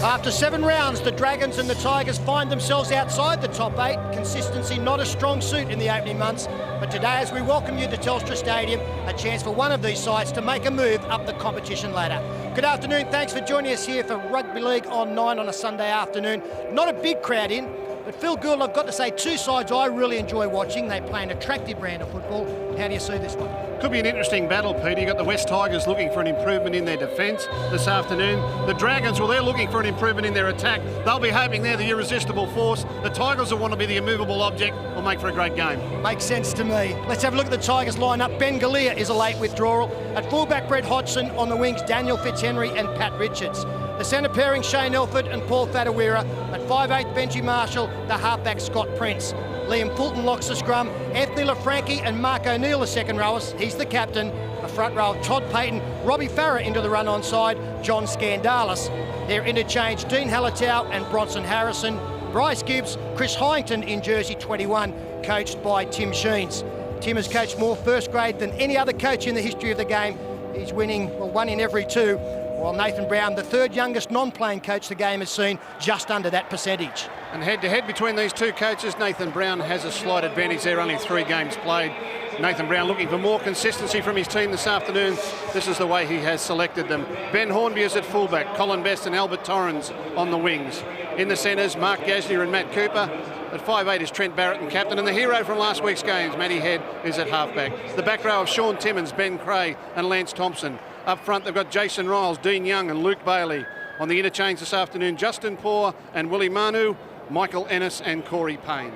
After 7 rounds, the Dragons and the Tigers find themselves outside the top 8. Consistency not a strong suit in the opening months. But today, as we welcome you to Telstra Stadium, a chance for one of these sides to make a move up the competition ladder. Good afternoon. Thanks for joining us here for Rugby League on 9 on a Sunday afternoon. Not a big crowd in, but Phil Gould, I've got to say, 2 sides I really enjoy watching. They play an attractive brand of football. How do you see this one? Could be an interesting battle, Peter. You've got the West Tigers looking for an improvement in their defence this afternoon. The Dragons, well, they're looking for an improvement in their attack. They'll be hoping they're the irresistible force. The Tigers will want to be the immovable object. Will make for a great game. Makes sense to me. Let's have a look at the Tigers line-up. Ben Galea is a late withdrawal. At fullback, Brett Hodgson. On the wings, Daniel Fitzhenry and Pat Richards. The centre pairing, Shane Elford and Paul Fatawira. At 5'8", Benji Marshall, the halfback, Scott Prince. Liam Fulton locks the scrum. Anthony LaFranchi and Mark O'Neill, the second rowers. He's the captain. A front row, Todd Payton, Robbie Farah into the run-on side, John Scandalis. They're interchanged, Dean Hallertau and Bronson Harrison. Bryce Gibbs, Chris Hyington in jersey 21, coached by Tim Sheens. Tim has coached more first grade than any other coach in the history of the game. He's winning, well, 1 in every 2. While Nathan Brown, the third youngest non-playing coach the game has seen, just under that percentage. And head-to-head between these two coaches, Nathan Brown has a slight advantage there, only 3 games played. Nathan Brown looking for more consistency from his team this afternoon. This is the way he has selected them. Ben Hornby is at fullback, Colin Best and Albert Torrens on the wings. In the centres, Mark Gasnier and Matt Cooper. At 5'8" is Trent Barrett and captain, and the hero from last week's games, Matty Head, is at halfback. The back row of Sean Timmins, Ben Creagh and Lance Thompson. Up front, they've got Jason Riles, Dean Young and Luke Bailey. On the interchange this afternoon, Justin Poore and Willie Manu, Michael Ennis and Corey Payne.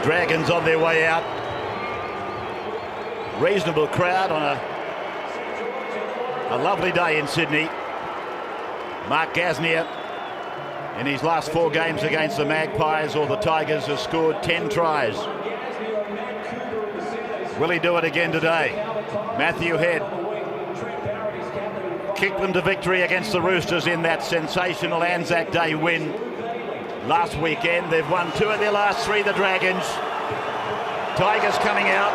Dragons on their way out. Reasonable crowd on a lovely day in Sydney. Mark Gasnier, in his last 4 games against the Magpies or the Tigers, has scored 10 tries. Will he do it again today? Matthew Head kicked them to victory against the Roosters in that sensational Anzac Day win last weekend. They've won 2 of their last 3, the Dragons. Tigers coming out.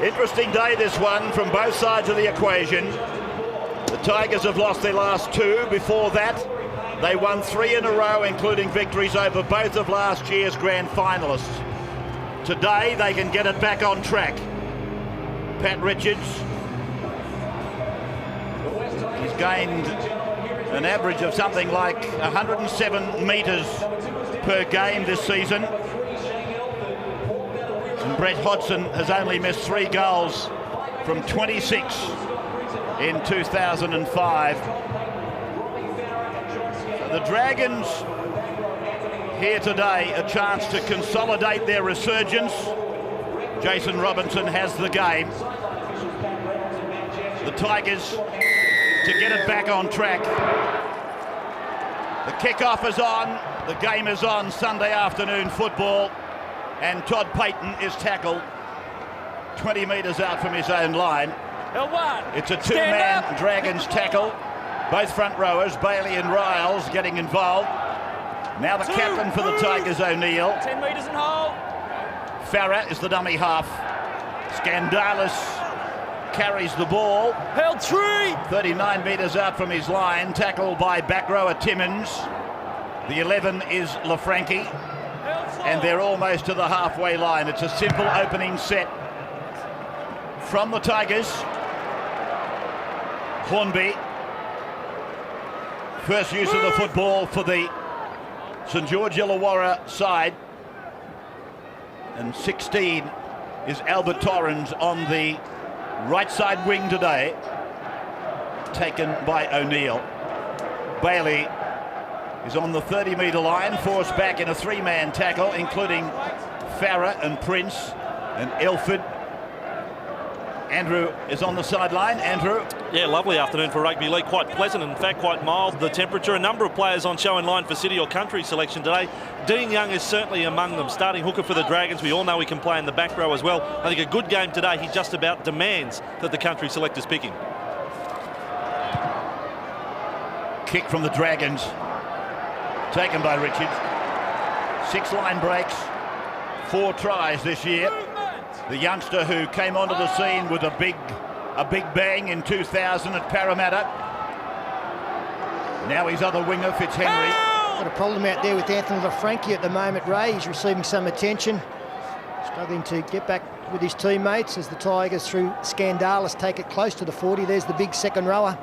Interesting day this one from both sides of the equation. The Tigers have lost their last 2. Before that, they won 3 in a row, including victories over both of last year's grand finalists. Today, they can get it back on track. Pat Richards, he's gained an average of something like 107 metres per game this season. And Brett Hodgson has only missed 3 goals from 26 in 2005. So the Dragons here today, a chance to consolidate their resurgence. Jason Robinson has the game. The Tigers to get it back on track. The kickoff is on. The game is on. Sunday afternoon football. And Todd Payton is tackled 20 metres out from his own line. It's a 2-man Dragons tackle. Both front rowers, Bailey and Riles, getting involved. Now the captain for the Tigers, O'Neill. 10 metres in hole. Farah is the dummy half. Scandalis carries the ball. Held 3. 39 metres out from his line. Tackled by back rower Timmins. The 11 is LaFranchi. And they're almost to the halfway line. It's a simple opening set from the Tigers. Hornby. First use of the football for the St George Illawarra side. And 16 is Albert Torrens on the right side wing today, taken by O'Neill. Bailey is on the 30-metre line, forced back in a 3-man tackle, including Farah and Prince and Elford. Andrew is on the sideline. Andrew? Yeah, lovely afternoon for rugby league. Quite pleasant, in fact, quite mild. The temperature. A number of players on show in line for City or Country selection today. Dean Young is certainly among them. Starting hooker for the Dragons. We all know he can play in the back row as well. I think a good game today. He just about demands that the Country selectors pick him. Kick from the Dragons. Taken by Richards. 6 line breaks. 4 tries this year. The youngster who came onto the scene with a big bang in 2000 at Parramatta. Now his other winger, Fitzhenry. Got a problem out there with Anthony LaFranchi at the moment, Ray. He's receiving some attention. Struggling to get back with his teammates as the Tigers, through Scandalis, take it close to the 40. There's the big second rower.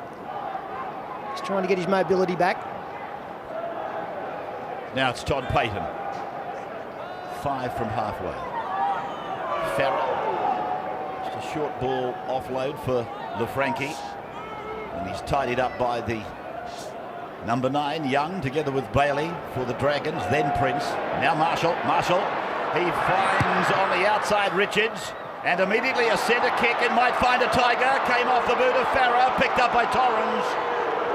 He's trying to get his mobility back. Now it's Todd Payton. 5 from halfway. Farrell. Just a short ball offload for LaFranchi. And he's tidied up by the number 9, Young, together with Bailey for the Dragons. Then Prince. Now Marshall. He finds on the outside Richards. And immediately a centre kick and might find a Tiger. Came off the boot of Farah. Picked up by Torrens,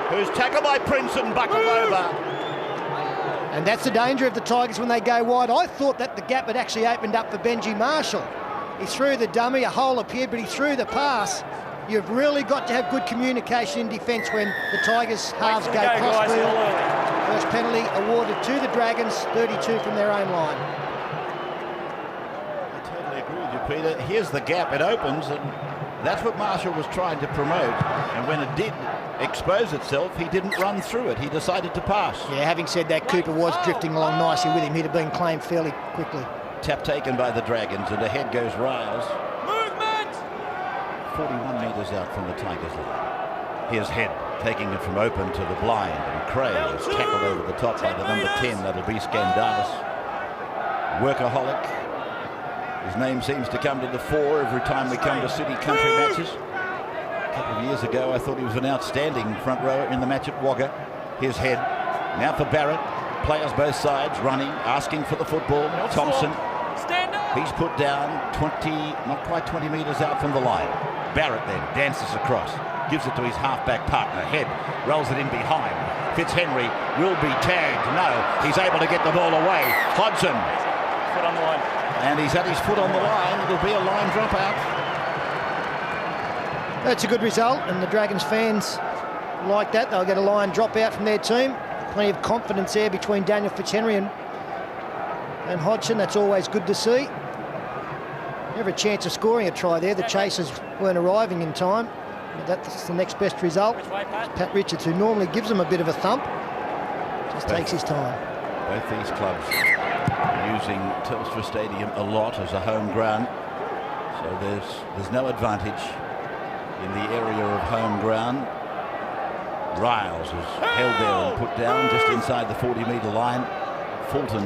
who's tackled by Prince and buckled over. And that's the danger of the Tigers when they go wide. I thought that the gap had actually opened up for Benji Marshall. He threw the dummy, a hole appeared, but he threw the pass. You've really got to have good communication in defence when the Tigers halves go cross-field. First penalty awarded to the Dragons, 32 from their own line. I totally agree with you, Peter. Here's the gap, it opens, and that's what Marshall was trying to promote. And when it did expose itself, he didn't run through it. He decided to pass. Yeah, having said that, Cooper was drifting along nicely with him. He'd have been claimed fairly quickly. Tap taken by the Dragons, and ahead goes Riles. Movement! 41 metres out from the Tigers line. Here's Head, taking it from open to the blind, and Cray is tackled over the top by the number 10. That'll be Scandalis. Workaholic. His name seems to come to the fore every time we come to City Country matches. A couple of years ago, I thought he was an outstanding front rower in the match at Wagga. Here's Head. Now for Barrett. Players both sides running, asking for the football. Thompson. He's put down 20, not quite 20 metres out from the line. Barrett then dances across, gives it to his halfback partner. Head rolls it in behind. Fitzhenry will be tagged. No, he's able to get the ball away. Hodgson. Foot on the line. And he's had his foot on the line. It'll be a line dropout. That's a good result, and the Dragons fans like that. They'll get a line dropout from their team. Plenty of confidence there between Daniel Fitzhenry and Hodgson. That's always good to see. Never a chance of scoring a try there. The chasers weren't arriving in time. But that's the next best result. Pat Richards, who normally gives them a bit of a thump, just takes his time. Both these clubs using Telstra Stadium a lot as a home ground. So there's no advantage in the area of home ground. Riles is held there and put down just inside the 40-metre line. Fulton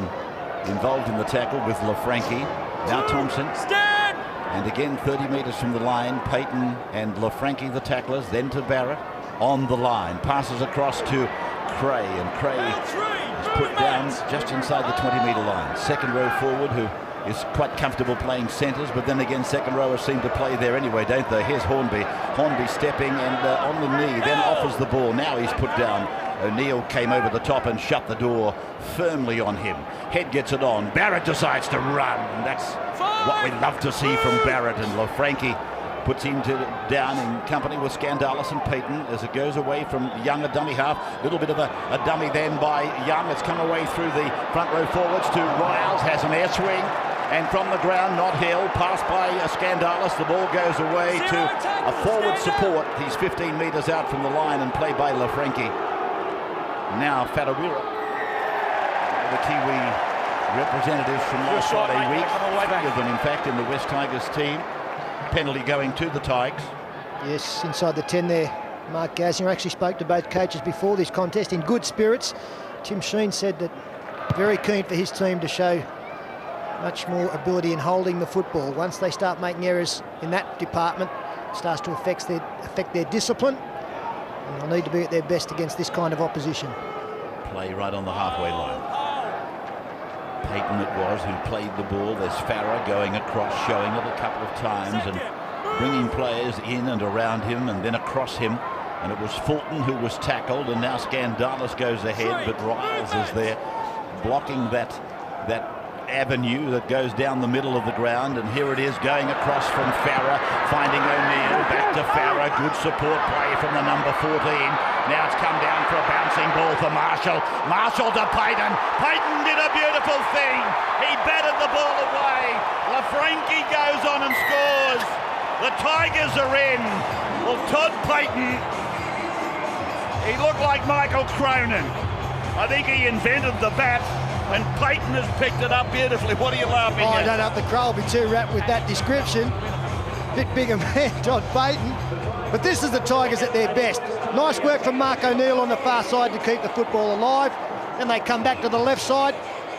involved in the tackle with LaFranchi. Now Thompson. And again 30 metres from the line, Payton and LaFranchi the tacklers, then to Barrett on the line. Passes across to Cray, and Cray is put down just inside the 20-metre line. Second row forward, who is quite comfortable playing centres, but then again second rowers seem to play there anyway, don't they? Here's Hornby. Hornby stepping and on the knee, then offers the ball. Now he's put down. O'Neill came over the top and shut the door firmly on him. Head gets it on. Barrett decides to run. And that's what we love to see from Barrett. And LaFranchi puts him down in company with Scandalis and Payton as it goes away from Young, a dummy half. Little bit of a dummy then by Young. It's come away through the front row forwards to Riles. Has an air swing. And from the ground, not held. Passed by Scandalis. The ball goes away to a forward support. He's 15 metres out from the line and played by LaFranchi. Now Fatawira, the Kiwi representatives from last Friday week, 3 of them in fact in the West Tigers team. Penalty going to the Tigers. Yes, inside the 10 there. Mark Gasnier actually spoke to both coaches before this contest in good spirits. Tim Sheen said that very keen for his team to show much more ability in holding the football. Once they start making errors in that department, it starts to affect their discipline. And they'll need to be at their best against this kind of opposition. Play right on the halfway line. Payton it was who played the ball. There's Farah going across, showing it a couple of times and bringing players in and around him and then across him. And it was Fulton who was tackled, and now Scandalis goes ahead, but Riles is there blocking that avenue that goes down the middle of the ground. And here it is going across from Farah, finding O'Neill, back to Farah. Good support play from the number 14. Now it's come down for a bouncing ball for Marshall. Marshall to Payton. Payton did a beautiful thing. He batted the ball away. LaFranchi goes on and scores. The Tigers are in. Well, Todd Payton He looked like Michael Cronin. I think he invented the bat, and Payton has picked it up beautifully. What are you laughing I at? don't know if the Crow will be too wrapped with that description. Bit bigger man, Todd Payton. But this is the Tigers at their best. Nice work from Mark O'Neill on the far side to keep the football alive. Then they come back to the left side.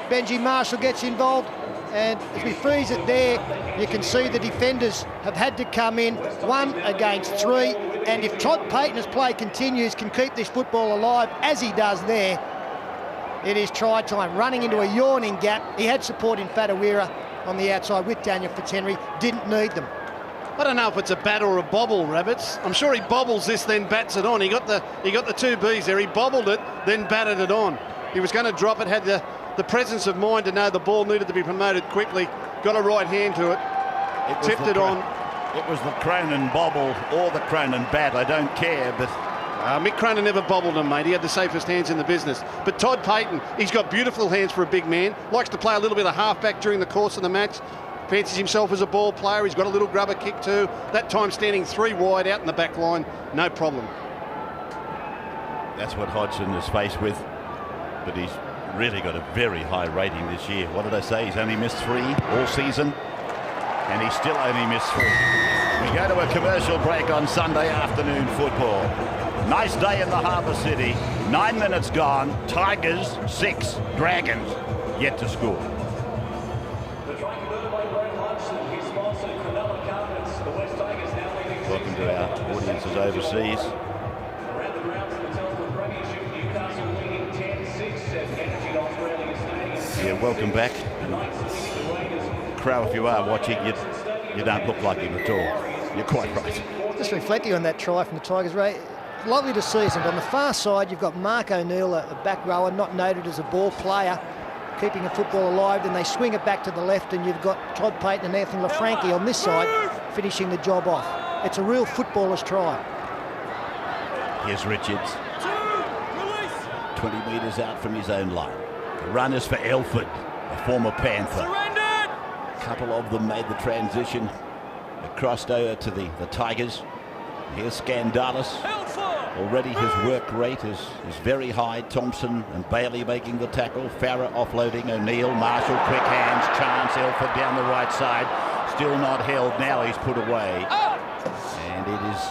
Benji Marshall gets involved. And if we freeze it there, you can see the defenders have had to come in 1 against 3. And if Todd Payton's play continues, can keep this football alive, as he does there, it is try time. Running into a yawning gap. He had support in Fatawira on the outside with Daniel Fitzhenry. Didn't need them. I don't know if it's a bat or a bobble, Rabbits. I'm sure he bobbles this, then bats it on. He got the 2 Bs there. He bobbled it, then batted it on. He was going to drop it, had the presence of mind to know the ball needed to be promoted quickly. Got a right hand to it. Tipped it on. It was the Cronin bobble or the Cronin bat. I don't care, but Mick Cronin never bobbled him, mate. He had the safest hands in the business. But Todd Payton, he's got beautiful hands for a big man. Likes to play a little bit of halfback during the course of the match. Fancies himself as a ball player. He's got a little grubber kick too. That time standing 3 wide out in the back line, no problem. that's what Hodgson is faced with. But he's really got a very high rating this year. What did I say? He's only missed 3 all season, and he's still only missed 3. We go to a commercial break on Sunday afternoon football. Nice day in the Harbour City. 9 minutes gone. Tigers 6, Dragons yet to score. Welcome to our audiences overseas. Yeah, welcome back. Crow, if you are watching, you don't look like him at all. You're quite right. Just reflecting on that try from the Tigers, Ray. Lovely to see. And on the far side, you've got Mark O'Neill, a back rower, not noted as a ball player, keeping the football alive. Then they swing it back to the left, and you've got Todd Payton and Anthony LaFranchi on this side, finishing the job off. It's a real footballer's try. Here's Richards. 20 metres out from his own line. The run is for Elford, a former Panther. A couple of them made the transition across over to the Tigers. Here's Scandalis. Already his work rate is very high. Thompson and Bailey making the tackle. Farah offloading. O'Neill, Marshall, quick hands. Chance, Elford down the right side. Still not held. Now he's put away. And it is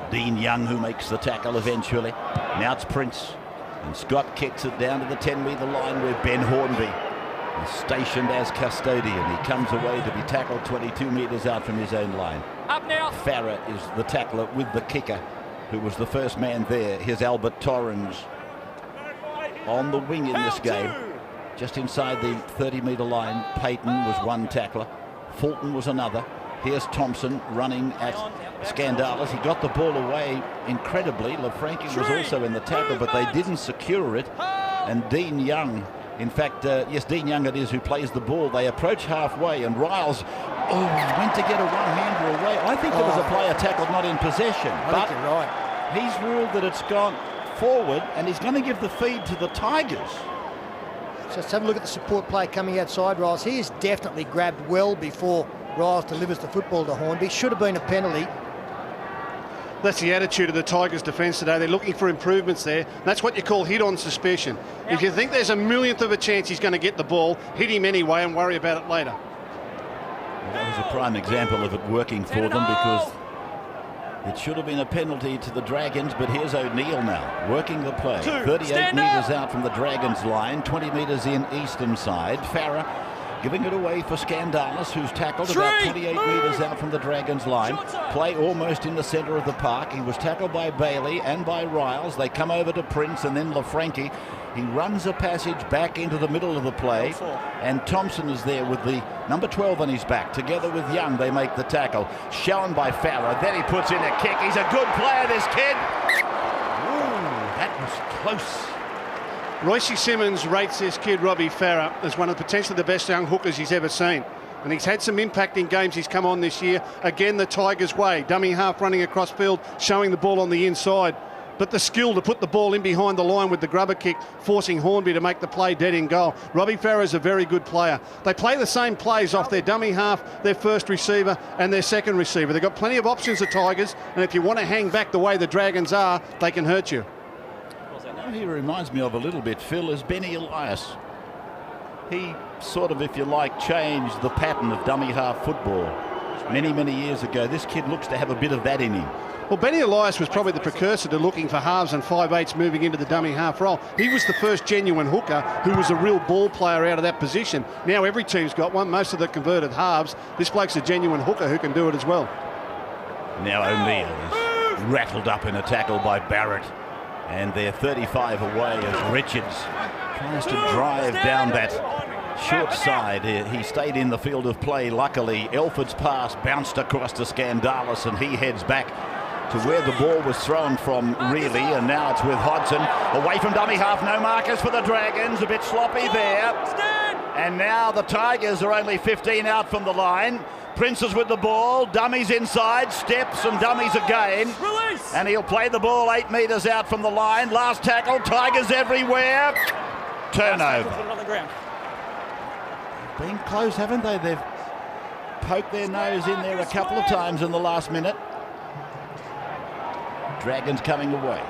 Dean Young who makes the tackle eventually. Now it's Prince. And Scott kicks it down to the 10-metre line where Ben Hornby is stationed as custodian. He comes away to be tackled 22 metres out from his own line. Up now. Farah is the tackler with the kicker, who was the first man there. Here's Albert Torrens on the wing in this game. Just inside the 30-metre line, Payton was one tackler. Fulton was another. Here's Thompson running at Scandalis. He got the ball away incredibly. LaFranchi was also in the tackle, but they didn't secure it. And Dean Young, in fact, yes, Dean Young it is who plays the ball. They approach halfway, and Riles, went to get a one-hander away. I think there was a player tackled not in possession. I think you're right. He's ruled that it's gone forward, and he's going to give the feed to the Tigers. So let's have a look at the support play coming outside Riles. He is definitely grabbed well before Riles delivers the football to Hornby. Should have been a penalty. That's the attitude of the Tigers defence today. They're looking for improvements there. That's what you call hit on suspicion. If you think there's a millionth of a chance he's going to get the ball, hit him anyway and worry about it later. Well, that was a prime example of it working for them, because it should have been a penalty to the Dragons, but here's O'Neill now, working the play. 38 metres out from the Dragons line, 20 metres in eastern side. Farah giving it away for Scandalis, who's tackled about 28 metres out from the Dragons line. Play almost in the centre of the park. He was tackled by Bailey and by Riles. They come over to Prince and then LaFranchi. He runs a passage back into the middle of the play, and Thompson is there with the number 12 on his back. Together with Young, they make the tackle. Shown by Farah. Then he puts in a kick. He's a good player, this kid. Ooh, that was close. Royce Simmons rates this kid, Robbie Farah, as one of potentially the best young hookers he's ever seen. And he's had some impact in games he's come on this year. Again, the Tigers' way. Dummy half running across field, showing the ball on the inside. But the skill to put the ball in behind the line with the grubber kick, forcing Hornby to make the play dead in goal. Robbie Farah is a very good player. They play the same plays off their dummy half, their first receiver and their second receiver. They've got plenty of options, the Tigers, and if you want to hang back the way the Dragons are, they can hurt you. know, he reminds me of a little bit, Phil, is Benny Elias. He sort of, if you like, changed the pattern of dummy half football many, many years ago. This kid looks to have a bit of that in him. Well, Benny Elias was probably the precursor to looking for halves and 5/8s moving into the dummy half role. He was the first genuine hooker who was a real ball player out of that position. Now every team's got one, most of the converted halves. This bloke's a genuine hooker who can do it as well. Now O'Neill is rattled up in a tackle by Barrett. And they're 35 away as Richards tries to drive down that short side. He stayed in the field of play, luckily. Elford's pass bounced across to Scandalis, and he heads back to where the ball was thrown from, really. And now it's with Hodgson. Away from dummy half, no markers for the Dragons. A bit sloppy there. And now the Tigers are only 15 out from the line. Princes with the ball, dummies inside, steps and dummies again. Release. And he'll play the ball 8 metres out from the line. Last tackle, Tigers everywhere. Turnover. Put it on the ground. Been close, haven't they? They've poked their nose in there a couple of times in the last minute. Dragons coming away.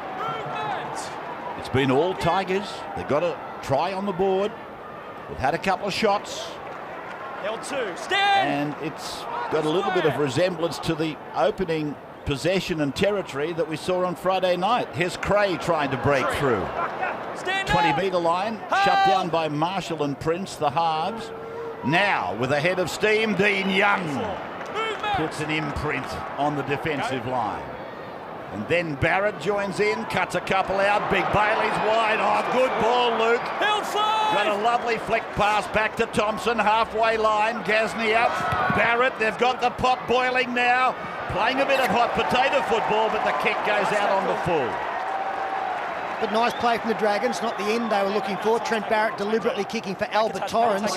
It's been all Tigers. They've got a try on the board. They've had a couple of shots. L2, stand! And it's got a little bit of resemblance to the opening possession and territory that we saw on Friday night. Here's Cray trying to break through. 20-metre line, shut down by Marshall and Prince, the halves. Now, with a head of steam, Dean Young puts an imprint on the defensive line. And then Barrett joins in, cuts a couple out. Big Bailey's wide. Oh, good ball, Luke. Got a lovely flick pass back to Thompson, halfway line. Gasnier, Barrett, they've got the pot boiling now. Playing a bit of hot potato football, but the kick goes out on the full. But nice play from the Dragons, not the end they were looking for. Trent Barrett deliberately kicking for Albert Torrens.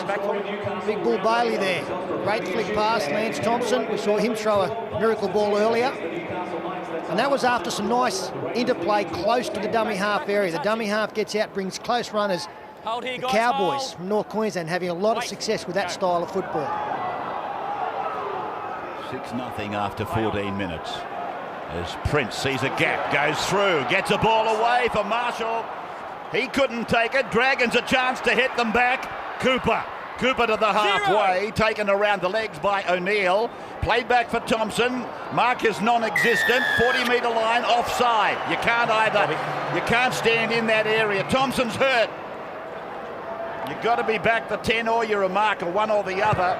Big Bull Bailey there. Great flick pass, Lance Thompson. We saw him throw a miracle ball earlier. And that was after some nice interplay close to the dummy half area. The dummy half gets out, brings close runners. The Cowboys from North Queensland having a lot of success with that style of football. 6-0 after 14 minutes. As Prince sees a gap, goes through, gets a ball away for Marshall. He couldn't take it. Dragons a chance to hit them back. Cooper to the halfway, taken around the legs by O'Neill. Played back for Thompson. Mark is non-existent. 40-metre line, offside. You can't stand in that area. Thompson's hurt. You've got to be back the 10 or you're a marker, one or the other.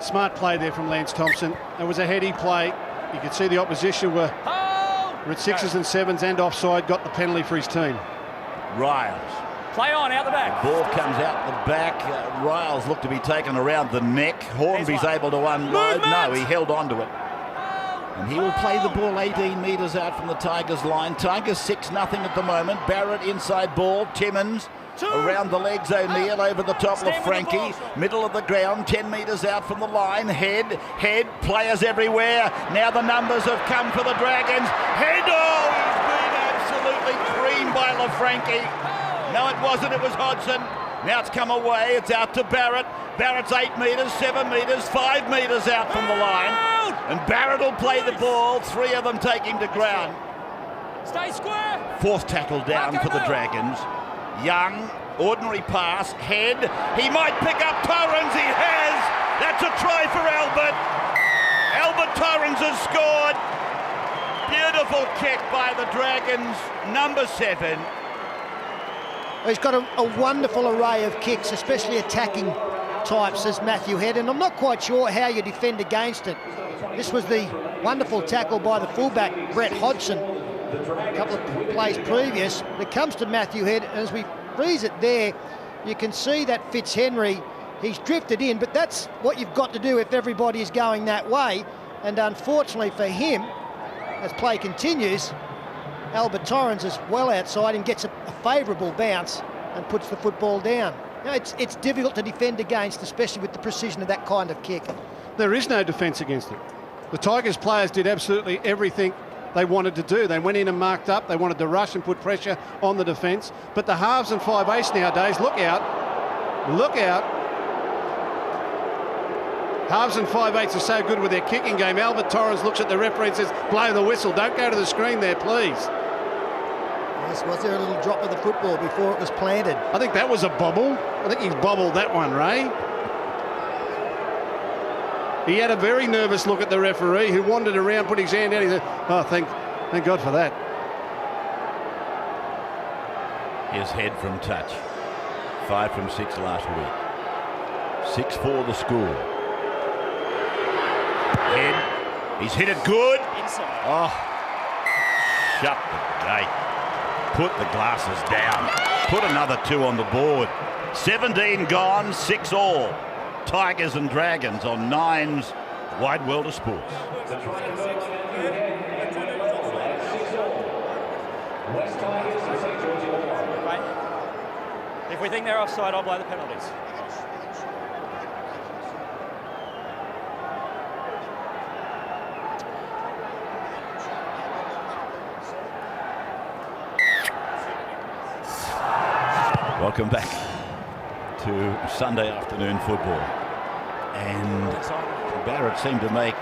Smart play there from Lance Thompson. It was a heady play. You could see the opposition were at 6s and 7s and offside, got the penalty for his team. Riles. Play on, out the back. Ball comes out the back. Riles looked to be taken around the neck. Hornby's able to unload. No, he held on to it. And he will play the ball 18 metres out from the Tigers line. Tigers 6-0 at the moment. Barrett inside ball. Timmins around the legs. O'Neill over the top of Frankie. Middle of the ground, 10 metres out from the line. Head, players everywhere. Now the numbers have come for the Dragons. Head, oh, he's been absolutely creamed by LaFranchi. No, it wasn't, it was Hodgson. Now it's come away, it's out to Barrett. Barrett's 8 metres, 7 metres, 5 metres out from the line. And Barrett will play the ball, 3 of them take him to ground. Stay square. 4th tackle down for the Dragons. Young, ordinary pass, head. He might pick up Torrens, he has. That's a try for Albert. Albert Torrens has scored. Beautiful kick by the Dragons, number 7. He's got a wonderful array of kicks, especially attacking types, as Matthew Head, and I'm not quite sure how you defend against it. This was the wonderful tackle by the fullback, Brett Hodgson, a couple of plays previous. When it comes to Matthew Head, as we freeze it there, you can see that Fitzhenry, he's drifted in, but that's what you've got to do if everybody is going that way. And unfortunately for him, as play continues, Albert Torrens is well outside and gets a favourable bounce and puts the football down. Now, it's difficult to defend against, especially with the precision of that kind of kick. There is no defence against it. The Tigers players did absolutely everything they wanted to do. They went in and marked up. They wanted to rush and put pressure on the defence. But the halves and 5/8 nowadays, look out. Halves and 5/8 are so good with their kicking game. Albert Torrens looks at the referee and says, blow the whistle. Don't go to the screen there, please. Yes, was there a little drop of the football before it was planted? I think that was a bobble. I think he's bobbled that one, Ray. He had a very nervous look at the referee, who wandered around, put his hand out. He said, oh, thank God for that. His head from touch. 5 from 6 last week. 6-4 the score. Head. He's hit it good. Inside. Oh. Shut the gate. Put the glasses down. Put another 2 on the board. 17 gone, 6 all. Tigers and Dragons on Nine's Wide World of Sports. If we think they're offside, I'll blow the penalties. Welcome back to Sunday afternoon football. And Barrett seemed to make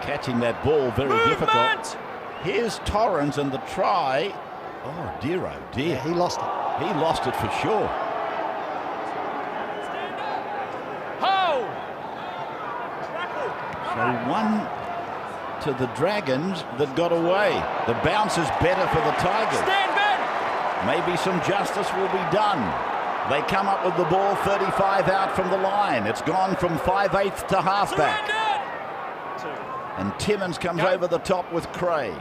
catching that ball very difficult. Here's Torrens and the try. Oh dear, oh dear. Yeah, he lost it. He lost it for sure. So 1 to the Dragons that got away. The bounce is better for the Tigers. Maybe some justice will be done. They come up with the ball 35 out from the line. It's gone from 5/8 to halfback. And Timmins comes over the top with Cray.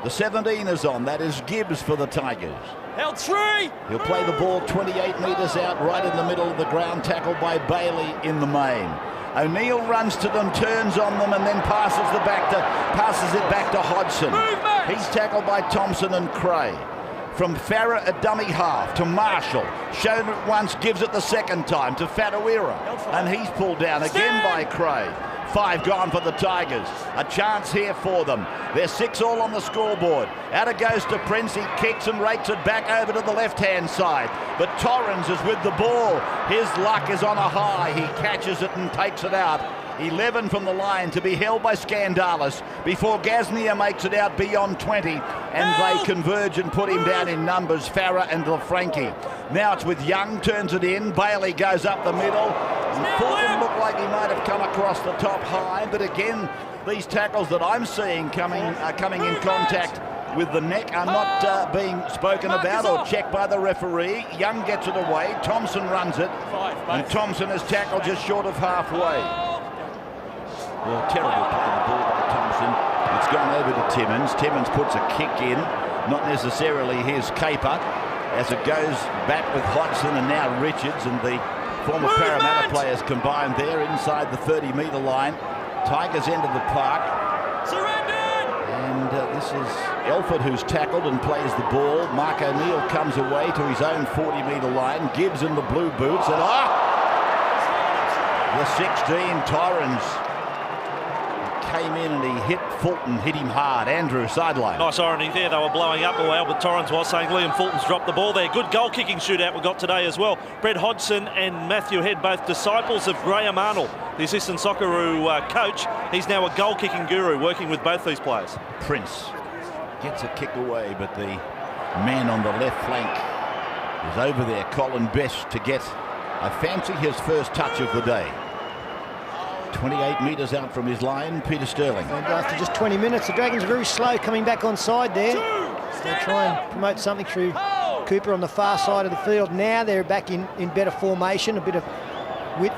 The 17 is on. That is Gibbs for the Tigers. Held 3. He'll play the ball 28 metres out, right in the middle of the ground, tackled by Bailey in the main. O'Neill runs to them, turns on them, and then passes it back to Hodgson. He's tackled by Thompson and Cray. From Farah, a dummy half, to Marshall. Shown it once, gives it the second time to Fatawira. And he's pulled down again by Cray. 5 gone for the Tigers. A chance here for them. They're 6 all on the scoreboard. Out it goes to Prince. He kicks and rakes it back over to the left-hand side. But Torrens is with the ball. His luck is on a high. He catches it and takes it out. 11 from the line to be held by Scandalis before Gaznia makes it out beyond 20, and they converge and put him down in numbers, Farah and LaFranchi. Now it's with Young, turns it in. Bailey goes up the middle. Fulton looked like he might have come across the top high, but again, these tackles that I'm seeing coming in contact with the neck are not being spoken about or checked by the referee. Young gets it away. Thompson runs it, and Thompson is tackled just short of halfway. Well, terrible play the ball by Thompson. It's gone over to Timmins. Timmins puts a kick in, not necessarily his caper, as it goes back with Hodgson and now Richards, and the former Parramatta players combined there inside the 30-metre line. Tigers end of the park. And this is Elford who's tackled and plays the ball. Mark O'Neill comes away to his own 40-metre line. Gibbs in the blue boots, and the 16, Torrens, came in and he hit Fulton, hit him hard. Andrew, sideline. Nice irony there. They were blowing up, or Albert Torrens was saying Liam Fulton's dropped the ball there. Good goal-kicking shootout we got today as well. Brett Hodgson and Matthew Head, both disciples of Graham Arnold, the assistant Socceroo coach. He's now a goal-kicking guru, working with both these players. Prince gets a kick away, but the man on the left flank is over there, Colin Best, to get, I fancy, his first touch of the day. 28 metres out from his line, Peter Sterling. And after just 20 minutes, the Dragons are very slow coming back on side there. They try and promote something through Cooper on the far side of the field. Now they're back in better formation, a bit of width.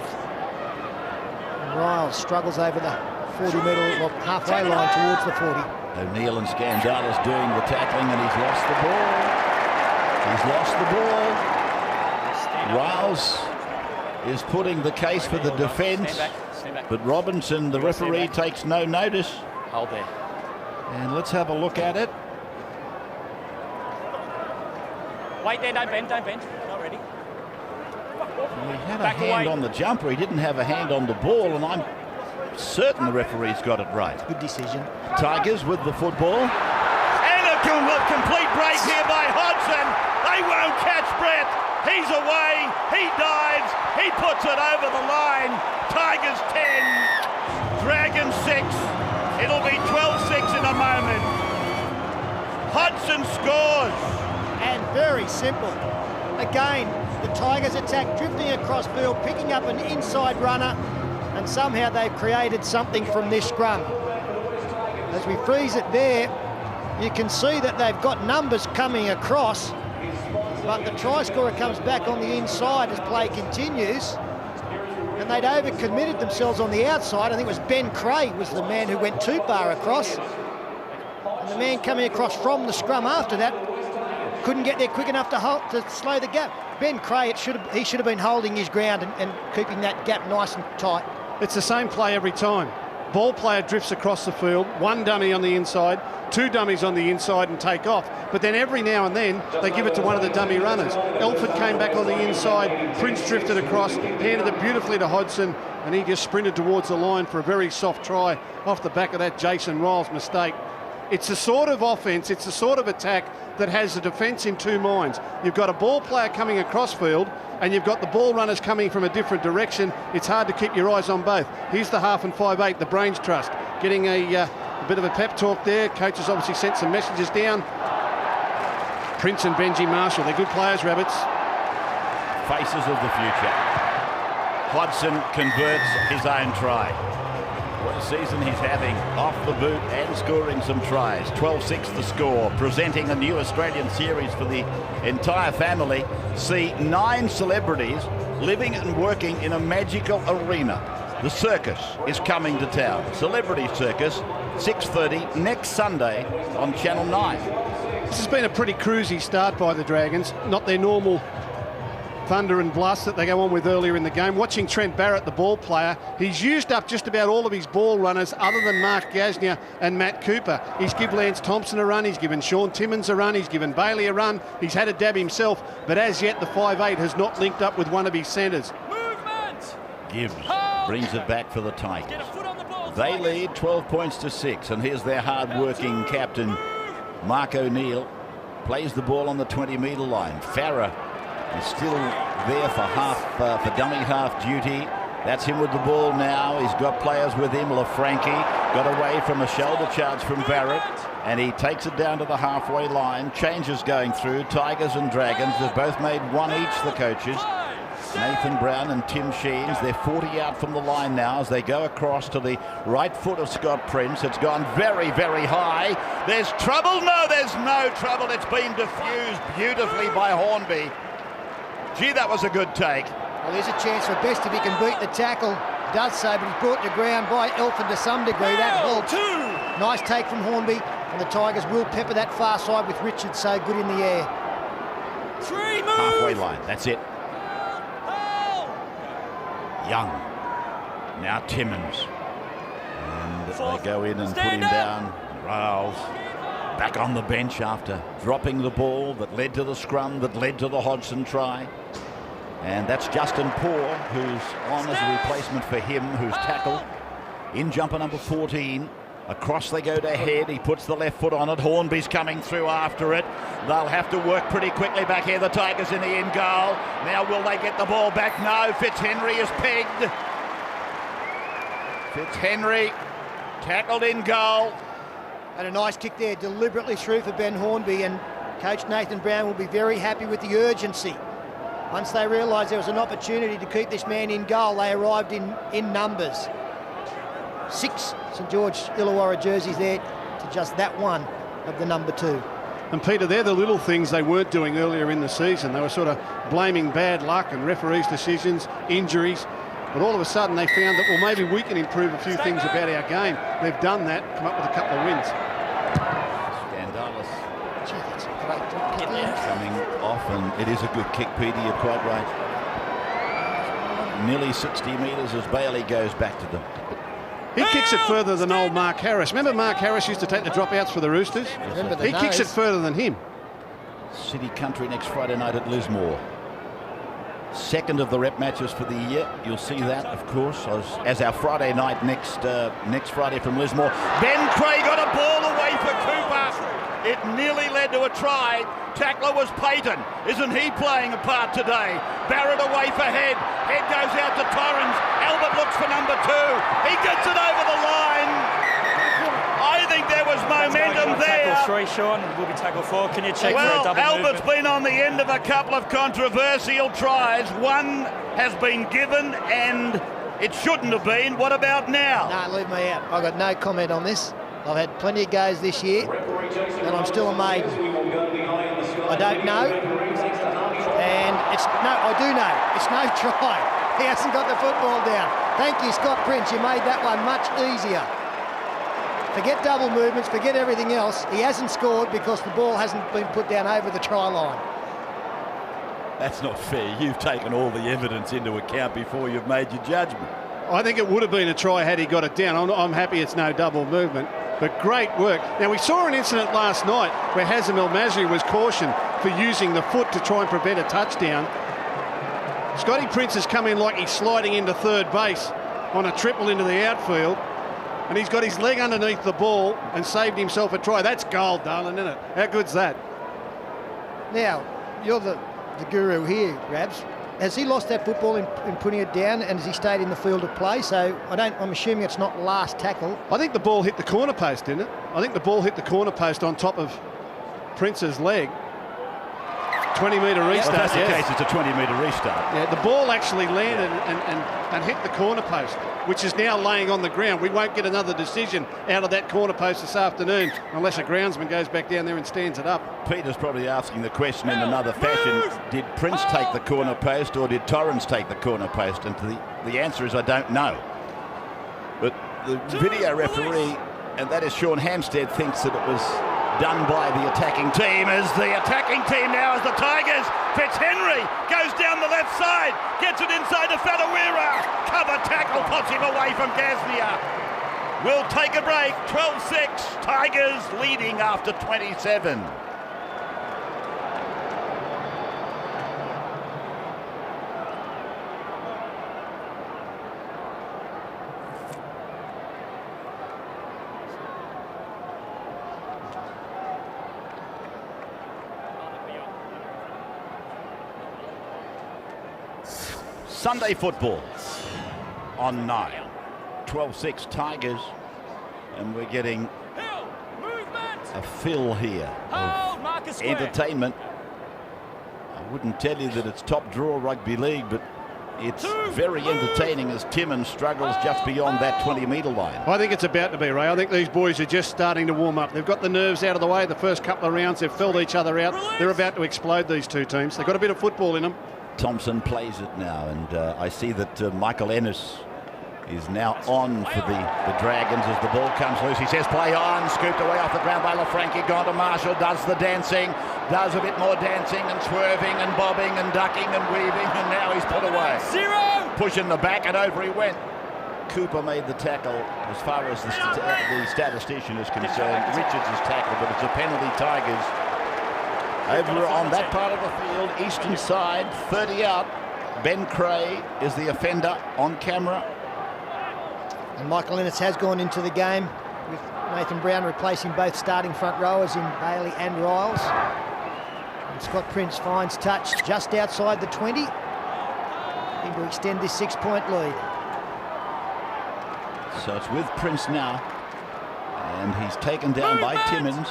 And Riles struggles over the 40-metre, well, halfway line towards the 40. O'Neill and Scandalis doing the tackling, and he's lost the ball. He's lost the ball. Riles is putting the case for the defence. But Robinson, the referee, takes no notice. Hold there. And let's have a look at it. Wait there, don't bend. Not ready. He had a hand on the jumper. He didn't have a hand on the ball, and I'm certain the referee's got it right. Good decision. Tigers with the football. And a complete break here by Hodgson. They won't catch Brett. He's away. He dives. He puts it over the line. Tigers 10, Dragons 6. It'll be 12-6 in a moment. Hodgson scores. And very simple. Again, the Tigers attack, drifting across field, picking up an inside runner, and somehow they've created something from this scrum. As we freeze it there, you can see that they've got numbers coming across, but the try scorer comes back on the inside as play continues, and they'd overcommitted themselves on the outside. I think it was Ben Craig was the man who went too far across, and the man coming across from the scrum after that couldn't get there quick enough to slow the gap. Ben Craig, he should have been holding his ground and keeping that gap nice and tight. It's the same play every time. Ball player drifts across the field, one dummy on the inside, two dummies on the inside and take off. But then every now and then, they give it to one of the dummy runners. Elford came back on the inside, Prince drifted across, handed it beautifully to Hodgson, and he just sprinted towards the line for a very soft try off the back of that Jason Ryles mistake. It's the sort of offence, it's the sort of attack that has the defence in two minds. You've got a ball player coming across field, and you've got the ball runners coming from a different direction. It's hard to keep your eyes on both. Here's the half and 5'8", the Brains Trust, getting a bit of a pep talk there. Coaches obviously sent some messages down. Prince and Benji Marshall, they're good players, Rabbits. Faces of the future. Hodgson converts his own try. What a season he's having, off the boot and scoring some tries. 12-6 the score, presenting a new Australian series for the entire family. See 9 celebrities living and working in a magical arena. The circus is coming to town. Celebrity Circus, 6:30 next Sunday on Channel 9. This has been a pretty cruisy start by the Dragons, not their normal thunder and blast that they go on with earlier in the game. Watching Trent Barrett, the ball player, he's used up just about all of his ball runners other than Mark Gasnier and Matt Cooper. He's given Lance Thompson a run, he's given Sean Timmins a run, he's given Bailey a run, he's had a dab himself, but as yet the 5'8" has not linked up with one of his centres. Movement! Gibbs brings it back for the Tigers. Get a foot on the ball. They lead 12 points to 6, and here's their hard-working captain, Mark O'Neill, plays the ball on the 20-metre line. Farah is still there for dummy half duty. That's him with the ball now. He's got players with him. LaFranchi got away from a shoulder charge from Barrett, and he takes it down to the halfway line. Changes going through. Tigers and Dragons, they've both made one each, the coaches. Nathan Brown and Tim Sheens, they're 40 out from the line now as they go across to the right foot of Scott Prince. It's gone very, very high. There's trouble? No, there's no trouble. It's been diffused beautifully by Hornby. Gee, that was a good take. Well, there's a chance for Best if he can beat the tackle. Does so, but he's brought to ground by Elford to some degree. That holds. Nice take from Hornby, and the Tigers will pepper that far side with Richards so good in the air. Halfway line, that's it. Young. Now Timmins. And they go in and put him down. Riles back on the bench after dropping the ball that led to the scrum, that led to the Hodgson try. And that's Justin Poore, who's on as a replacement for him, who's tackled. In jumper number 14. Across they go to head. He puts the left foot on it. Hornby's coming through after it. They'll have to work pretty quickly back here. The Tigers in the in goal. Now will they get the ball back? No. Fitzhenry is pegged. Fitzhenry tackled in goal. And a nice kick there, deliberately through for Ben Hornby, and Coach Nathan Brown will be very happy with the urgency. Once they realised there was an opportunity to keep this man in goal, they arrived in numbers. 6 St George Illawarra jerseys there to just that one of the number 2. And Peter, they're the little things they weren't doing earlier in the season. They were sort of blaming bad luck and referees' decisions, injuries. But all of a sudden they found that, well, maybe we can improve a few things about our game. They've done that, come up with a couple of wins. Scandalis. Gee, that's a great kick. Coming off, and it is a good kick, Peter, you're quite right. Nearly 60 metres as Bailey goes back to them. He kicks it further than old Mark Harris. Remember Mark Harris used to take the dropouts for the Roosters? He kicks it further than him. City Country next Friday night at Lismore. Second of the rep matches for the year. You'll see that, of course, as our Friday night next Friday from Lismore. Ben Craig got a ball away for Cooper. It nearly led to a try. Tackler was Payton. Isn't he playing a part today? Barrett away for Head. Head goes out to Torrens. Albert looks for number 2. He gets it over the line. I think there was momentum there. Tackle 3, Sean. Will be tackle 4. Can you check for a Well, double Albert's movement? been on the end of a couple of controversial tries. One has been given and it shouldn't have been. What about now? No, leave me out. I've got no comment on this. I've had plenty of goes this year, and I'm still a maiden. I don't know, and I do know. It's no try. He hasn't got the football down. Thank you, Scott Prince. You made that one much easier. Forget double movements, forget everything else. He hasn't scored because the ball hasn't been put down over the try line. That's not fair. You've taken all the evidence into account before you've made your judgment. I think it would have been a try had he got it down. I'm happy it's no double movement, but great work. Now, we saw an incident last night where Hazem El Masri was cautioned for using the foot to try and prevent a touchdown. Scotty Prince has come in like he's sliding into third base on a triple into the outfield, and he's got his leg underneath the ball and saved himself a try. That's gold, darling, isn't it? How good's that? Now, you're the guru here, Rabs. Has he lost that football in putting it down, and has he stayed in the field of play? So I'm assuming it's not last tackle. I think the ball hit the corner post, didn't it? I think the ball hit the corner post on top of Prince's leg. 20-metre restart. Well, if that's the yes. case, it's a 20-metre restart. Yeah, the ball actually landed and hit the corner post, which is now laying on the ground. We won't get another decision out of that corner post this afternoon unless a groundsman goes back down there and stands it up. Peter's probably asking the question in another fashion. Did Prince take the corner post or did Torrens take the corner post? And the answer is I don't know. But the video referee, and that is Sean Hampstead, thinks that it was done by the attacking team. As the attacking team now as the Tigers. Fitzhenry goes down the left side, gets it inside to Fadawira. Cover tackle, puts him away from Gasnier. We'll take a break. 12-6. Tigers leading after 27. Sunday football on 9. 12-6 Tigers, and we're getting a fill here of entertainment. I wouldn't tell you that it's top draw rugby league, but it's very entertaining as Timmins struggles just beyond that 20-metre line. I think it's about to be, Ray. I think these boys are just starting to warm up. They've got the nerves out of the way. The first couple of rounds, they've filled each other out. They're about to explode, these two teams. They've got a bit of football in them. Thompson plays it now, and I see that Michael Ennis is now on for the Dragons as the ball comes loose. He says play on, scooped away off the ground by LaFranchi, gone to Marshall, does the dancing, does a bit more dancing and swerving and bobbing and ducking and weaving, and now he's put away. Pushing the back and over he went. Cooper made the tackle as far as the statistician is concerned. Richards is tackled, but it's a penalty Tigers. Over on that part of the field, eastern side, 30 out. Ben Cray is the offender on camera. And Michael Ennis has gone into the game with Nathan Brown replacing both starting front rowers in Bailey and Riles. And Scott Prince finds touch just outside the 20. Looking to extend this 6-point lead. So it's with Prince now. And he's taken down by Timmins.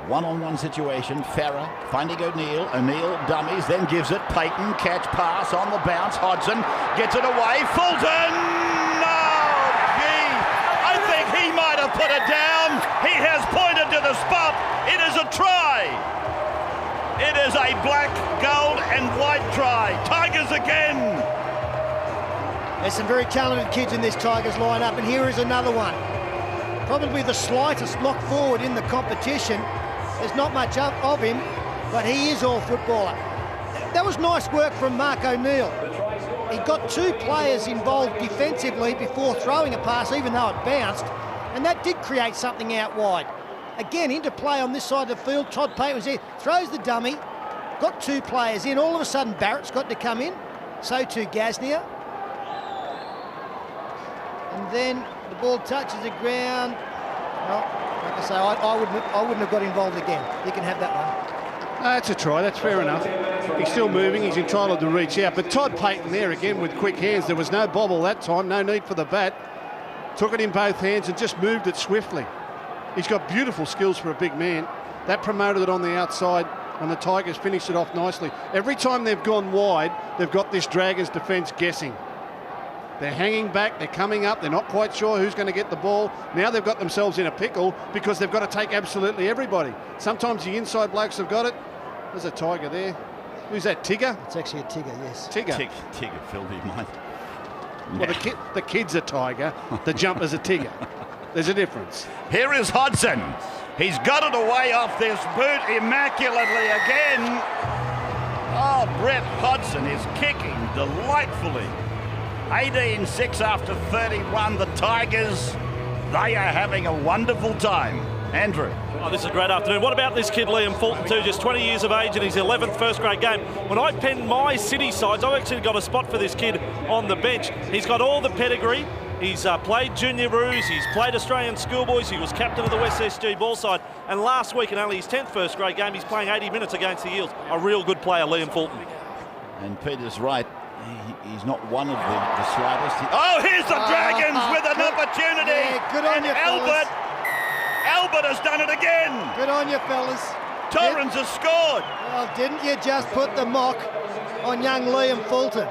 One-on-one situation. Farah finding O'Neill. O'Neill dummies, then gives it. Payton, catch, pass on the bounce. Hodgson gets it away. Fulton! Oh, gee! I think he might have put it down. He has pointed to the spot. It is a try. It is a black, gold and white try. Tigers again. There's some very talented kids in this Tigers lineup, and here is another one. Probably the slightest lock forward in the competition. There's not much of him, but he is all footballer. That was nice work from Mark O'Neill. He got two players involved defensively before throwing a pass, even though it bounced, and that did create something out wide. Again, into play on this side of the field. Todd Payton was there, throws the dummy, got two players in. All of a sudden, Barrett's got to come in. So too Gasnier. And then the ball touches the ground. Well, like I say, I wouldn't have got involved again. You can have that one. That's a try, that's fair enough. He's still moving, he's entitled to reach out. But Todd Payton there again with quick hands. There was no bobble that time, no need for the bat. Took it in both hands and just moved it swiftly. He's got beautiful skills for a big man. That promoted it on the outside, and the Tigers finished it off nicely. Every time they've gone wide, they've got this Dragons defence guessing. They're hanging back, they're coming up, they're not quite sure who's going to get the ball. Now they've got themselves in a pickle because they've got to take absolutely everybody. Sometimes the inside blokes have got it. There's a Tiger there. Who's that, Tigger? It's actually a Tigger, yes. Tigger. Tigger, Phil, do you mind? Well, the kid's a Tiger, the jumper's a Tigger. There's a difference. Here is Hodgson. He's got it away off this boot immaculately again. Oh, Brett Hodgson is kicking delightfully. 18-6 after 31. The Tigers, they are having a wonderful time. Andrew. Oh, this is a great afternoon. What about this kid, Liam Fulton, too? Just 20 years of age in his 11th first-grade game. When I penned my city sides, I actually got a spot for this kid on the bench. He's got all the pedigree. He's played junior roos, he's played Australian schoolboys, he was captain of the West SG ball side, and last week in only his 10th first-grade game, he's playing 80 minutes against the Eels. A real good player, Liam Fulton. And Peter's right. He's not one of the slightest. Oh, here's the Dragons with an opportunity. Yeah, good on and you, fellas. Albert has done it again. Good on you, fellas. Torrens has scored. Well, didn't you just put the mock on young Liam Fulton?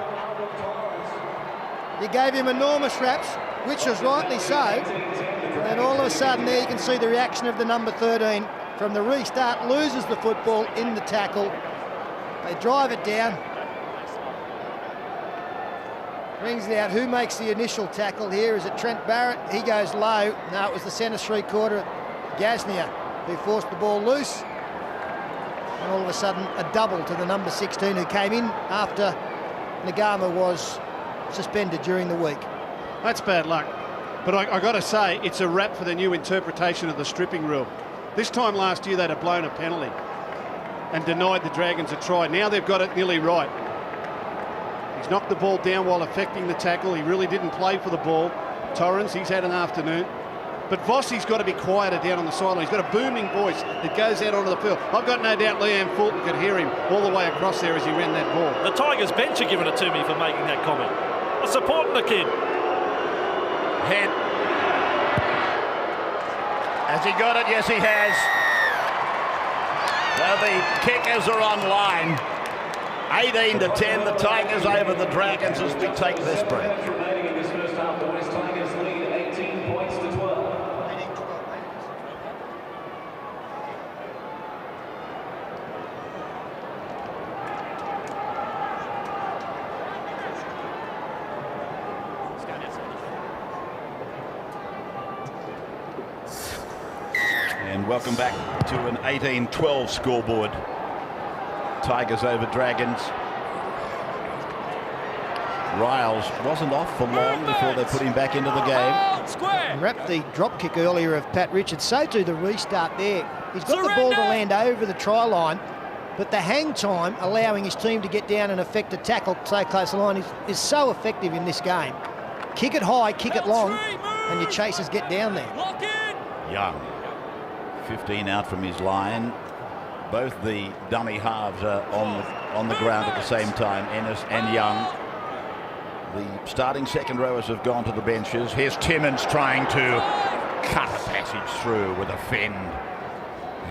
You gave him enormous raps, which was rightly so. And all of a sudden there you can see the reaction of the number 13 from the restart, loses the football in the tackle. They drive it down. Brings it out. Who makes the initial tackle here? Is it Trent Barrett? He goes low. No, it was the centre three-quarter, Gasnier, who forced the ball loose. And all of a sudden, a double to the number 16 who came in after Nagama was suspended during the week. That's bad luck. But I got to say, it's a wrap for the new interpretation of the stripping rule. This time last year, they'd have blown a penalty and denied the Dragons a try. Now they've got it nearly right. He's knocked the ball down while affecting the tackle. He really didn't play for the ball. Torrens, he's had an afternoon. But Vossi's got to be quieter down on the sideline. He's got a booming voice that goes out onto the field. I've got no doubt Liam Fulton could hear him all the way across there as he ran that ball. The Tigers bench are giving it to me for making that comment. I'm supporting the kid. Head. Has he got it? Yes, he has. Well, the kickers are online. 18-10, the Tigers over the Dragons as we take this break. And welcome back to an 18-12 scoreboard. Tigers over Dragons. Riles wasn't off for long before they put him back into the game. Wrapped the drop kick earlier of Pat Richards. So too the restart there. He's got the ball to land over the try line, but the hang time allowing his team to get down and effect a tackle so close to the line is so effective in this game. Kick it high, kick it long, and your chasers get down there. Young, 15 out from his line. Both the dummy halves are on the ground at the same time, Ennis and Young. The starting second rowers have gone to the benches. Here's Timmins trying to cut a passage through with a fend.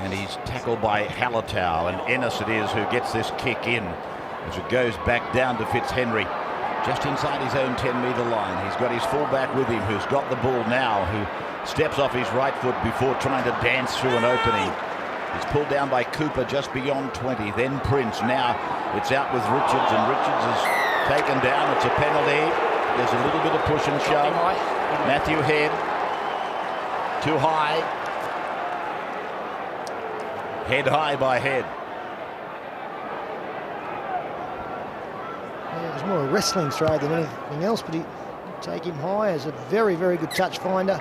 And he's tackled by Hallertau, and Ennis it is who gets this kick in as it goes back down to Fitzhenry. Just inside his own 10-metre line. He's got his fullback with him who's got the ball now, who steps off his right foot before trying to dance through an opening. He's pulled down by Cooper just beyond 20, then Prince. Now it's out with Richards, and Richards is taken down. It's a penalty. There's a little bit of push and shove. Matthew Head, too high. Head high by Head. Yeah, it was more a wrestling throw than anything else, but he take him high as a very, very good touch finder.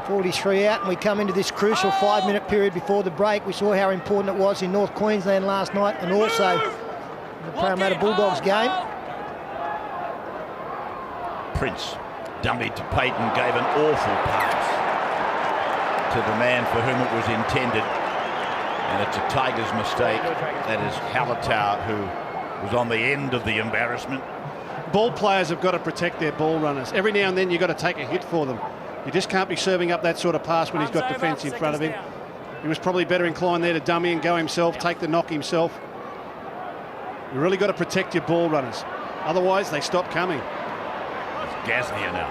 43 out, and we come into this crucial 5-minute period before the break. We saw how important it was in North Queensland last night, and also in the Parramatta Bulldogs game. Prince dummied to Payton, gave an awful pass to the man for whom it was intended, and it's a Tigers mistake. That is Hallertau, who was on the end of the embarrassment. Ball players have got to protect their ball runners. Every now and then you've got to take a hit for them. You just can't be serving up that sort of pass when he's got defence in front of him. He was probably better inclined there to dummy and go himself, take the knock himself. You really got to protect your ball runners. Otherwise, they stop coming. It's Gasnier now.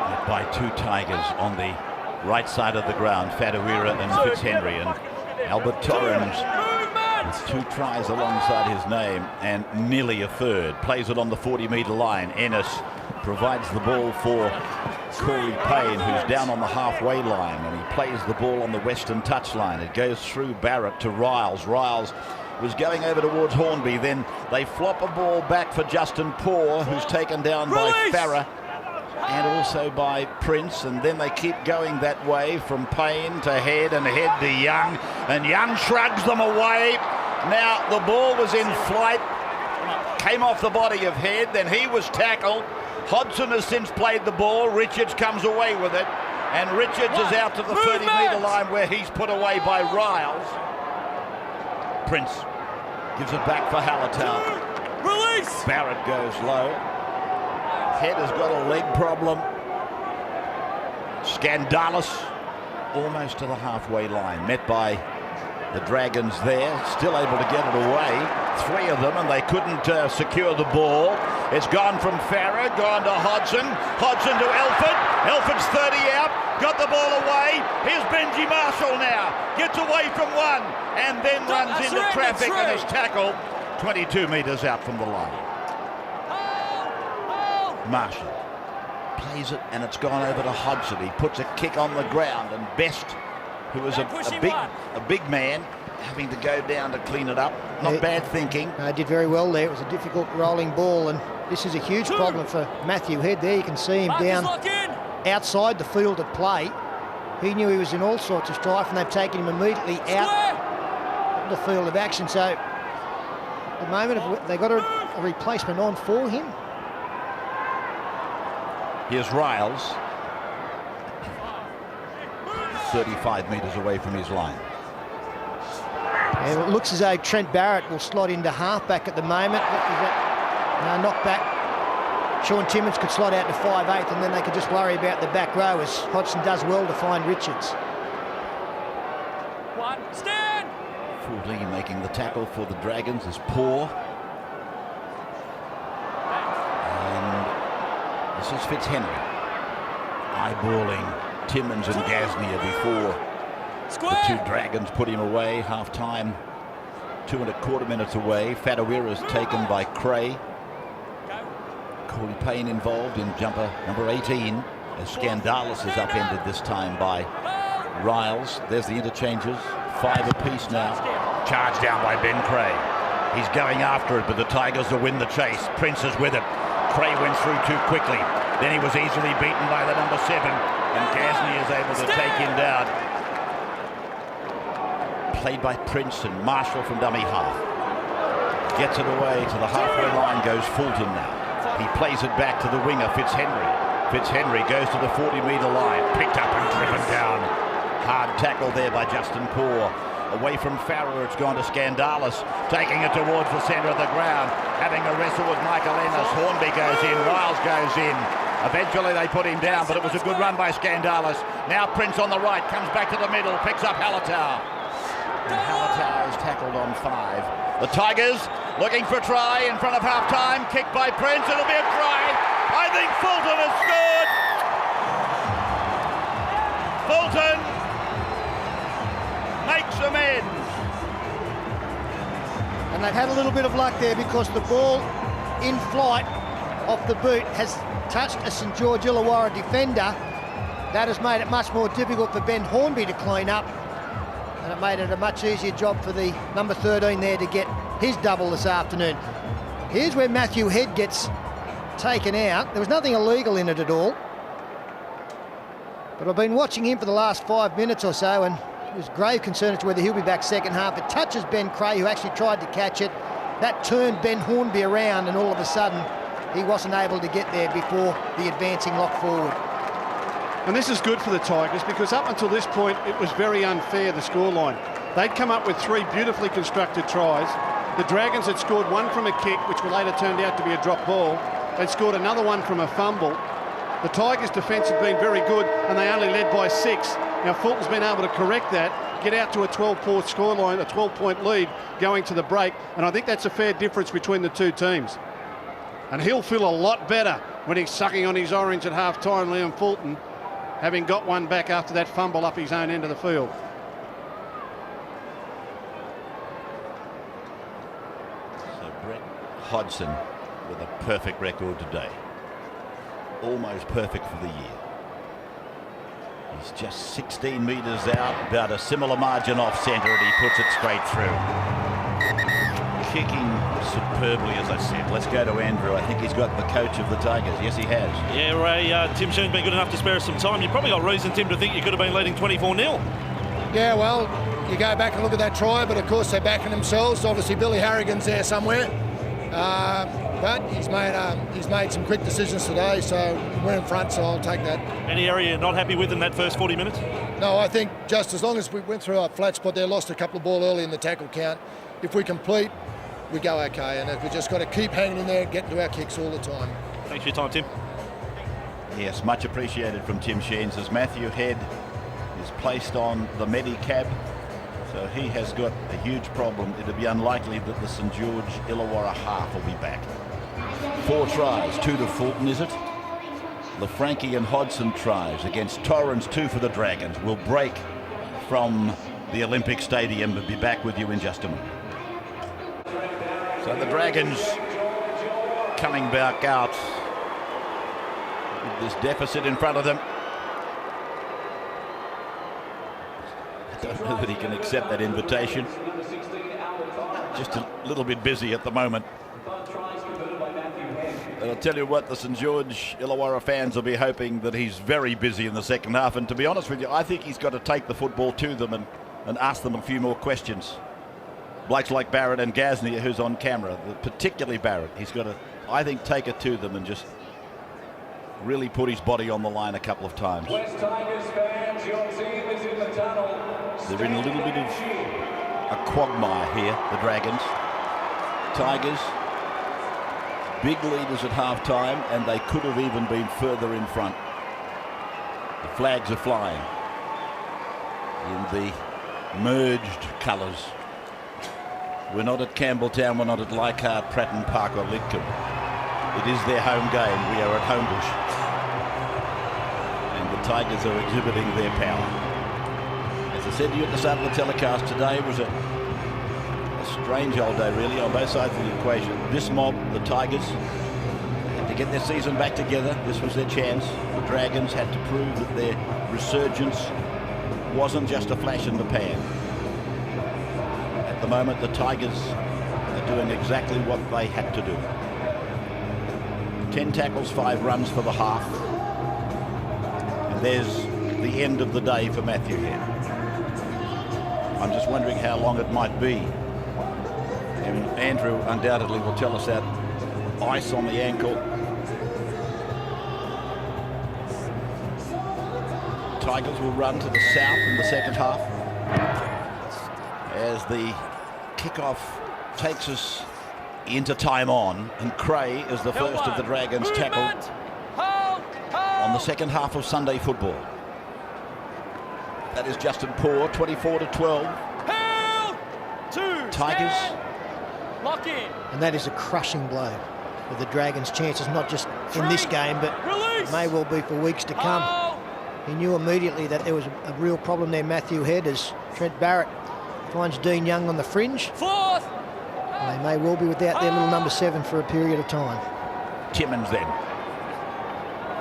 Led by two Tigers on the right side of the ground, Fadawira and Fitzhenry, and Albert Torrens with 2 tries alongside his name and nearly a third. Plays it on the 40-metre line. Ennis provides the ball for Corey Payne, who's down on the halfway line, and he plays the ball on the western touchline. It goes through Barrett to Riles. Riles was going over towards Hornby, then they flop a ball back for Justin Poor, who's taken down by Farah and also by Prince, and then they keep going that way from Payne to Head, and Head to Young, and Young shrugs them away. Now the ball was in flight, came off the body of Head, then he was tackled. Hodgson has since played the ball. Richards comes away with it, and Richards is out to the 30-metre line where he's put away by Riles. Prince gives it back for Hallertau. Release! Barrett goes low. Head has got a leg problem. Scandalis almost to the halfway line, met by the Dragons there, still able to get it away. 3 of them, and they couldn't secure the ball. It's gone from Farah, gone to Hodgson. Hodgson to Elford. Elford's 30 out, got the ball away. Here's Benji Marshall now. Gets away from one, and then runs into traffic and is tackled 22 metres out from the line. Marshall plays it, and it's gone over to Hodgson. He puts a kick on the ground, and Best, who is a big man, having to go down to clean it up. Not bad thinking. Did very well there. It was a difficult rolling ball, and this is a huge problem for Matthew Head. There you can see him down outside the field of play. He knew he was in all sorts of strife, and they've taken him immediately out of the field of action. So at the moment, they've got a replacement on for him. Here's Riles, 35 metres away from his line. And it looks as though Trent Barrett will slot into halfback at the moment. Knock back. Sean Timmins could slot out to 5/8, and then they could just worry about the back row, as Hodgson does well to find Richards. One, stand! 14 making the tackle for the Dragons is Poor. And this is Fitzhenry eyeballing Timmins and Gasnier before the 2 Dragons put him away. Half-time, 2.25 minutes away. Fadawira is taken by Cray. Corey Payne involved in jumper number 18, as Scandalis is upended this time by Riles. There's the interchanges, 5 apiece now. Charged down by Ben Cray. He's going after it, but the Tigers will win the chase. Prince is with it. Cray went through too quickly. Then he was easily beaten by the number 7, and Gasnier is able to take him down. Played by Prince, and Marshall from dummy half. Gets it away to the halfway line, goes Fulton now. He plays it back to the winger, Fitzhenry. Fitzhenry goes to the 40-metre line, picked up and driven down. Hard tackle there by Justin Poor. Away from Farrer, it's gone to Scandalis, taking it towards the centre of the ground, having a wrestle with Michael Ennis. Hornby goes in, Riles goes in. Eventually they put him down, but it was a good run by Scandalis. Now Prince on the right, comes back to the middle, picks up Hallertau. And Hallertau is tackled on 5. The Tigers looking for a try in front of half-time. Kick by Prince, it'll be a try. I think Fulton has scored. Fulton makes amends. And they've had a little bit of luck there, because the ball in flight off the boot has touched a St George Illawarra defender. That has made it much more difficult for Ben Hornby to clean up, and it made it a much easier job for the number 13 there to get his double this afternoon. Here's where Matthew Head gets taken out. There was nothing illegal in it at all, but I've been watching him for the last 5 minutes or so, and there's grave concern as to whether he'll be back second half. It touches Ben Cray, who actually tried to catch it. That turned Ben Hornby around, and all of a sudden he wasn't able to get there before the advancing lock forward. And this is good for the Tigers, because up until this point it was very unfair, the scoreline. They'd come up with 3 beautifully constructed tries. The Dragons had scored 1 from a kick, which later turned out to be a drop ball. They'd scored another one from a fumble. The Tigers' defence have been very good, and they only led by 6. Now, Fulton's been able to correct that, get out to a 12-point scoreline, a 12-point lead going to the break, and I think that's a fair difference between the two teams. And he'll feel a lot better when he's sucking on his orange at half-time, Liam Fulton, having got one back after that fumble up his own end of the field. So Brett Hodgson with a perfect record today. Almost perfect for the year. He's just 16 metres out, about a similar margin off centre, and he puts it straight through. Kicking superbly, as I said. Let's go to Andrew. I think he's got the coach of the Tigers. Yes, he has. Yeah, Ray, Tim Sheen's been good enough to spare us some time. You've probably got reason, Tim, to think you could have been leading 24-0. Yeah, well, you go back and look at that try, but of course they're backing themselves. Obviously, Billy Harrigan's there somewhere. But he's made some quick decisions today, so we're in front, so I'll take that. Any area you're not happy with in that first 40 minutes? No, I think just as long as we went through our flat spot there, lost a couple of ball early in the tackle count, if we complete, we go okay, and we just got to keep hanging in there, get into our kicks all the time. Thanks for your time, Tim. Yes, much appreciated from Tim Sheens as Matthew Head is placed on the Medicab. So he has got a huge problem. It'll be unlikely that the St George Illawarra half will be back. 4 tries, 2 to Fulton, is it? The Frankie and Hodgson tries against Torrens, 2 for the Dragons. We'll break from the Olympic Stadium and be back with you in just a moment. So the Dragons coming back out with this deficit in front of them. I don't know that he can accept that invitation. Just a little bit busy at the moment. And I'll tell you what, the St George Illawarra fans will be hoping that he's very busy in the second half. And to be honest with you, I think he's got to take the football to them and ask them a few more questions. Blokes like Barrett and Gasnier, who's on camera, particularly Barrett, he's got to, I think, take it to them and just really put his body on the line a couple of times. West Tigers fans, your team is in the tunnel. They're in a little bit of a quagmire here, the Dragons. Tigers, big leaders at half-time, and they could have even been further in front. The flags are flying in the merged colours. We're not at Campbelltown, we're not at Leichhardt, Pratton Park or Lidcombe. It is their home game. We are at Homebush. And the Tigers are exhibiting their power. As I said to you at the start of the telecast today, it was a strange old day really on both sides of the equation. This mob, the Tigers, had to get their season back together. This was their chance. The Dragons had to prove that their resurgence wasn't just a flash in the pan. At the moment, the Tigers are doing exactly what they had to do. 10 tackles, 5 runs for the half. And there's the end of the day for Matthew here. I'm just wondering how long it might be. And Andrew undoubtedly will tell us that ice on the ankle. Tigers will run to the south in the second half as the kickoff takes us into time on, and Cray is the first of the Dragons tackled on the second half of Sunday football. That is Justin Poor, 24-12. Tigers. Lock in. And that is a crushing blow for the Dragons' chances, not just in this game, but it may well be for weeks to come. He knew immediately that there was a real problem there, Matthew Head, as Trent Barrett finds Dean Young on the fringe. Fourth. And they may well be without their little number 7 for a period of time. Timmins then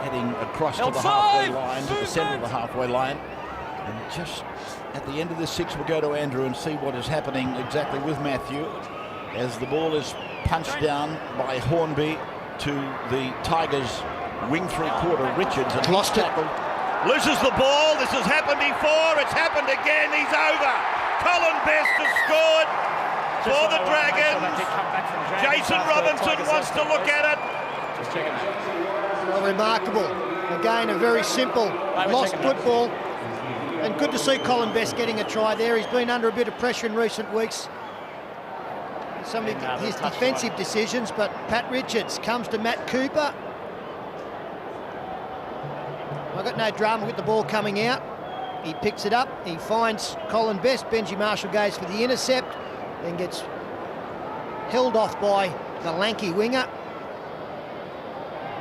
heading across to the halfway line, to the centre of the halfway line. And just at the end of this 6, we'll go to Andrew and see what is happening exactly with Matthew as the ball is punched down by Hornby to the Tigers wing 3/4 Richards, and Lost it. Loses the ball. This has happened before. It's happened again. He's over. Colin Best has scored for the Dragons. Jason Robinson wants to look at it. Well, remarkable. Again, a very simple lost football. And good to see Colin Best getting a try there. He's been under a bit of pressure in recent weeks. Some of his defensive decisions, but Pat Richards comes to Matt Cooper. I got no drama with the ball coming out. He picks it up, he finds Colin Best, Benji Marshall goes for the intercept, then gets held off by the lanky winger.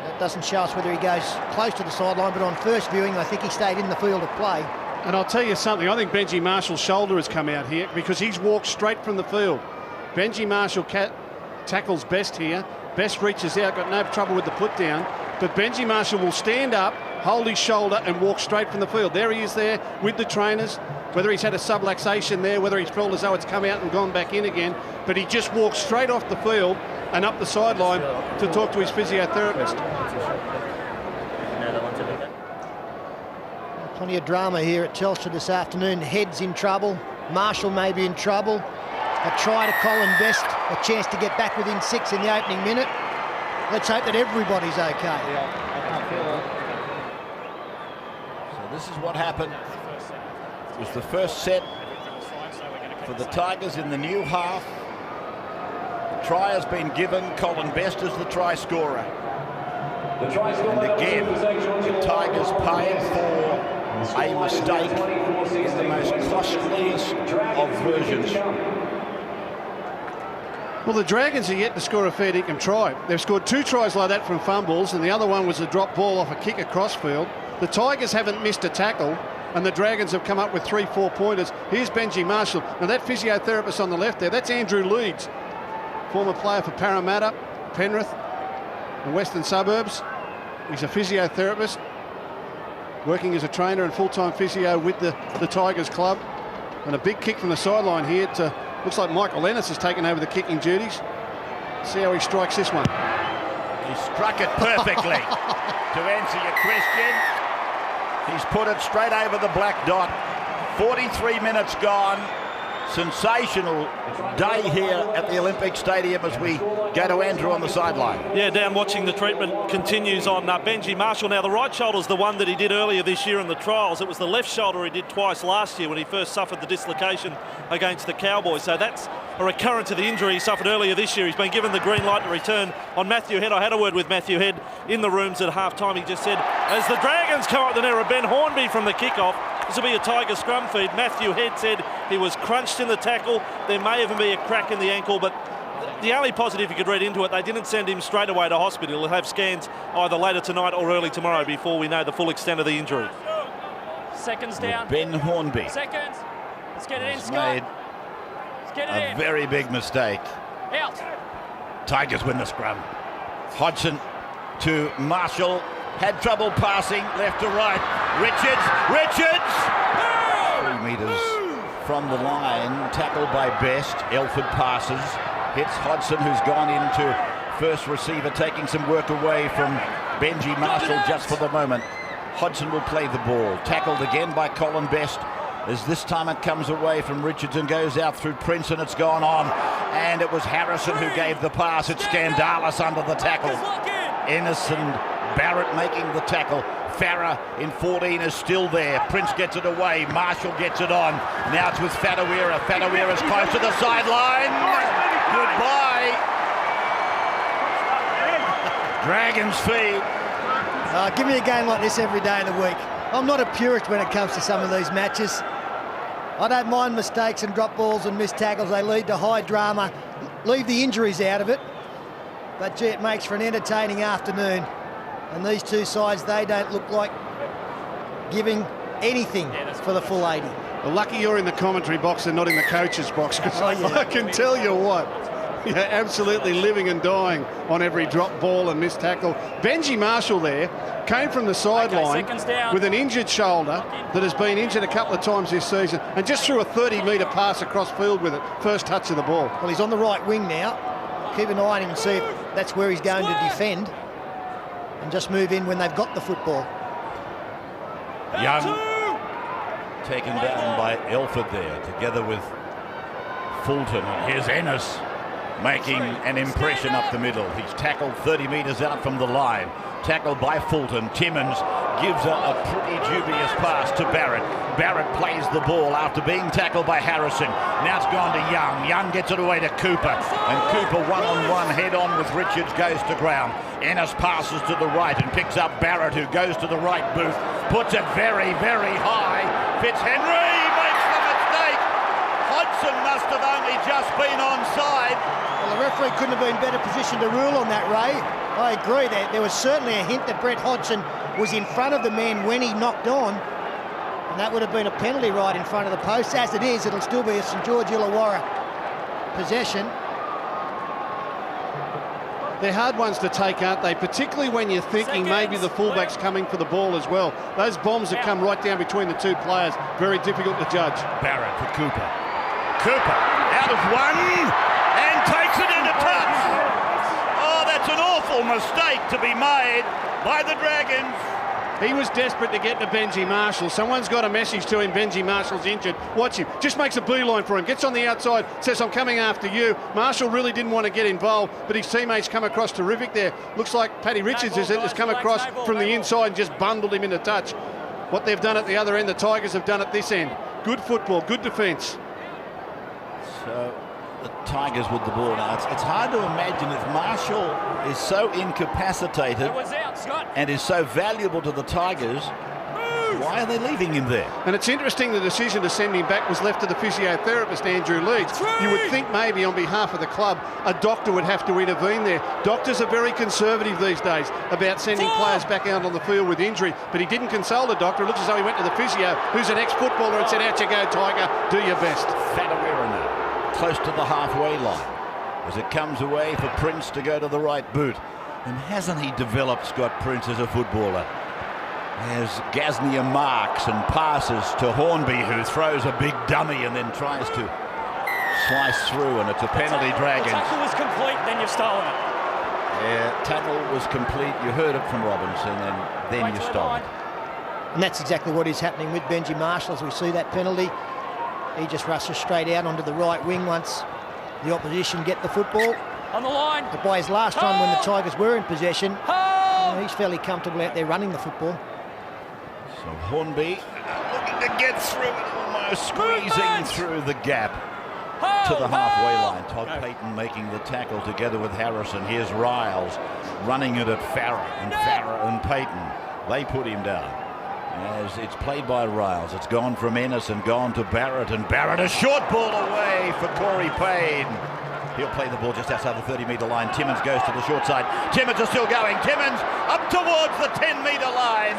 That doesn't show us whether he goes close to the sideline, but on first viewing, I think he stayed in the field of play. And I'll tell you something, I think Benji Marshall's shoulder has come out here because he's walked straight from the field. Benji Marshall tackles Best here. Best reaches out, got no trouble with the put down, but Benji Marshall will stand up, hold his shoulder and walk straight from the field. There he is there with the trainers, whether he's had a subluxation there, whether he's felt as though it's come out and gone back in again, but he just walks straight off the field and up the sideline to talk to his physiotherapist. Plenty of drama here at Telstra this afternoon. Head's in trouble, Marshall may be in trouble. A try to Colin Best, a chance to get back within 6 in the opening minute. Let's hope that everybody's okay. So this is what happened. It was the first set for the Tigers in the new half. The try has been given. Colin Best is the try scorer. And again, the Tigers paying for a mistake in the most costliest of versions. Well, the Dragons are yet to score a fair dinkum try. They've scored 2 tries like that from fumbles, and the other one was a drop ball off a kick across field. The Tigers haven't missed a tackle, and the Dragons have come up with 3 4-pointers. Here's Benji Marshall. Now that physiotherapist on the left there, that's Andrew Leeds, former player for Parramatta, Penrith, the Western Suburbs. He's a physiotherapist, working as a trainer and full-time physio with the Tigers club. And a big kick from the sideline here to, looks like Michael Ennis has taken over the kicking duties. See how he strikes this one. He struck it perfectly. To answer your question, he's put it straight over the black dot. 43 minutes gone. Sensational day here at the Olympic Stadium as we go to Andrew on the sideline. Yeah, Dan, watching the treatment continues on Benji Marshall. Now, the right shoulder's the one that he did earlier this year in the trials. It was the left shoulder he did twice last year when he first suffered the dislocation against the Cowboys. So that's a recurrence of the injury he suffered earlier this year. He's been given the green light to return on Matthew Head. I had a word with Matthew Head in the rooms at half-time. He just said, as the Dragons come up the narrow, Ben Hornby from the kickoff, this will be a Tiger scrum feed. Matthew Head said he was crunched in the tackle. There may even be a crack in the ankle, but the only positive you could read into it, they didn't send him straight away to hospital. He'll have scans either later tonight or early tomorrow before we know the full extent of the injury. Seconds down. Ben Hornby. Seconds. Let's get it in, Scott. Made Let's get it in. a very big mistake. Out. Tigers win the scrum. Hodgson to Marshall. Had trouble passing left to right. Richards! 3 metres from the line. Tackled by Best. Elford passes. Hits Hodgson, who's gone into first receiver, taking some work away from Benji Marshall just for the moment. Hodgson will play the ball. Tackled again by Colin Best. As this time it comes away from Richards and goes out through Prince, and it's gone on. And it was Harrison who gave the pass. It's Scandalis under the tackle. Ennis and Barrett making the tackle. Farah in 14 is still there. Prince gets it away. Marshall gets it on. Now it's with Fatawira. Fatawira's close to the sideline. Goodbye. Dragons feed. Give me a game like this every day of the week. I'm not a purist when it comes to some of these matches. I don't mind mistakes and drop balls and missed tackles. They lead to high drama. Leave the injuries out of it. But gee, it makes for an entertaining afternoon. And these two sides, they don't look like giving anything for the full 80. Well, lucky you're in the commentary box and not in the coach's box, because I can tell you what, you're absolutely living and dying on every drop ball and missed tackle. Benji Marshall there came from the sideline with an injured shoulder that has been injured a couple of times this season, and just threw a 30-metre pass across field with it, first touch of the ball. Well, he's on the right wing now. Keep an eye on him and see if that's where he's going to defend, and just move in when they've got the football. Young taken down by Elford there, together with Fulton. And here's Ennis making an impression up the middle. He's tackled 30 metres out from the line. Tackled by Fulton. Timmins gives a pretty dubious pass to Barrett. Barrett plays the ball after being tackled by Harrison. Now it's gone to Young. Young gets it away to Cooper. And Cooper one-on-one head-on with Richards, goes to ground. Ennis passes to the right and picks up Barrett, who goes to the right boot. puts it very, very high. Fitzhenry makes the mistake. Hodgson must have only just been onside. Well, the referee couldn't have been better positioned to rule on that, Ray. I agree. There was certainly a hint that Brett Hodgson was in front of the man when he knocked on, and that would have been a penalty right in front of the post. As it is, it'll still be a St George Illawarra possession. They're hard ones to take, aren't they? Particularly when you're thinking maybe the fullback's coming for the ball as well. Those bombs that come right down between the two players, very difficult to judge. Barrett for Cooper. Cooper out of one and takes it into touch. Oh, that's an awful mistake to be made by the Dragons. He was desperate to get to Benji Marshall. Someone's got a message to him. Benji Marshall's injured. Watch him. Just makes a beeline for him. Gets on the outside. Says, I'm coming after you. Marshall really didn't want to get involved, but his teammates come across terrific there. Looks like Paddy Richards has come across from the inside and just bundled him into touch. What they've done at the other end, the Tigers have done at this end. Good football, good defence. So the Tigers with the ball now. It's hard to imagine if Marshall is so incapacitated and is so valuable to the Tigers, why are they leaving him there? And it's interesting the decision to send him back was left to the physiotherapist, Andrew Leeds. You would think maybe on behalf of the club, a doctor would have to intervene there. Doctors are very conservative these days about sending players back out on the field with injury, but he didn't console the doctor. It looks as though he went to the physio, who's an ex-footballer, and said, out you go, Tiger, do your best. Fadawira now, close to the halfway line, as it comes away for Prince to go to the right boot. And hasn't he developed, Scott Prince, as a footballer? As Gaznia marks and passes to Hornby, who throws a big dummy and then tries to slice through, and it's a penalty, Dragons. The tackle was complete, then you've stolen it. Yeah, tackle was complete. You heard it from Robinson, and then you stole it. And that's exactly what is happening with Benji Marshall as we see that penalty. He just rushes straight out onto the right wing once the opposition get the football. On the line. But by his last time when the Tigers were in possession, he's fairly comfortable out there running the football. So Hornby looking to get through it, almost squeezing through the gap to the halfway line. Todd Payton making the tackle together with Harrison. Here's Riles running it at Farah and Payton. They put him down. As it's played by Riles, it's gone from Ennis and gone to Barrett, and Barrett a short ball away for Corey Payne. He'll play the ball just outside the 30-metre line. Timmins goes to the short side. Timmins are still going. Timmins up towards the 10-metre line.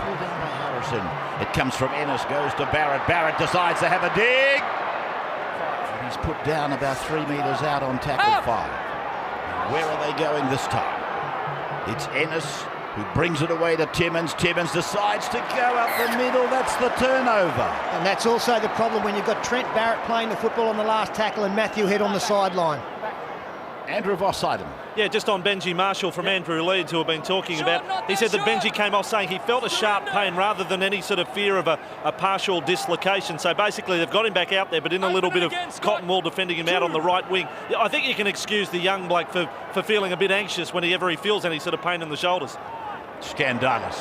Pulled down by Harrison. It comes from Ennis, goes to Barrett. Barrett decides to have a dig. And he's put down about 3 metres out on tackle 5. Where are they going this time? It's Ennis who brings it away to Timmins. Timmins decides to go up the middle. That's the turnover. And that's also the problem when you've got Trent Barrett playing the football on the last tackle and Matthew Head on the sideline. Andrew Vossiden. Yeah, just on Benji Marshall from Andrew Leeds, who have been talking about. He said that Benji came off saying he felt a sharp pain rather than any sort of fear of a partial dislocation. So basically they've got him back out there, but in a little bit of cotton wool defending him out on the right wing. I think you can excuse the young bloke for feeling a bit anxious whenever he feels any sort of pain in the shoulders. Scandalis.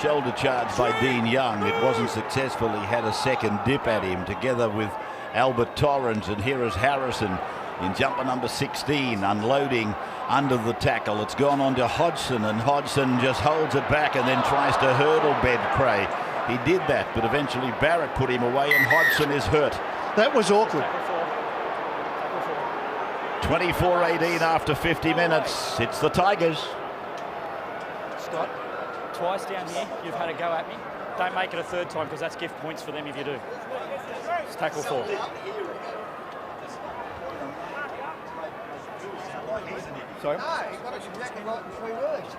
Shoulder charge by Dean Young. It wasn't successful. He had a second dip at him together with Albert Torrens, and here is Harrison in jumper number 16, unloading under the tackle. It's gone on to Hodgson, and Hodgson just holds it back and then tries to hurdle Ben Cray. He did that, but eventually Barrett put him away, and Hodgson is hurt. That was awkward. 24-18 after 50 minutes. It's the Tigers. Scott, twice down here, you've had a go at me. Don't make it a third time, because that's gift points for them if you do. It's tackle 4. Sorry? No, he got it exactly right in 3 words.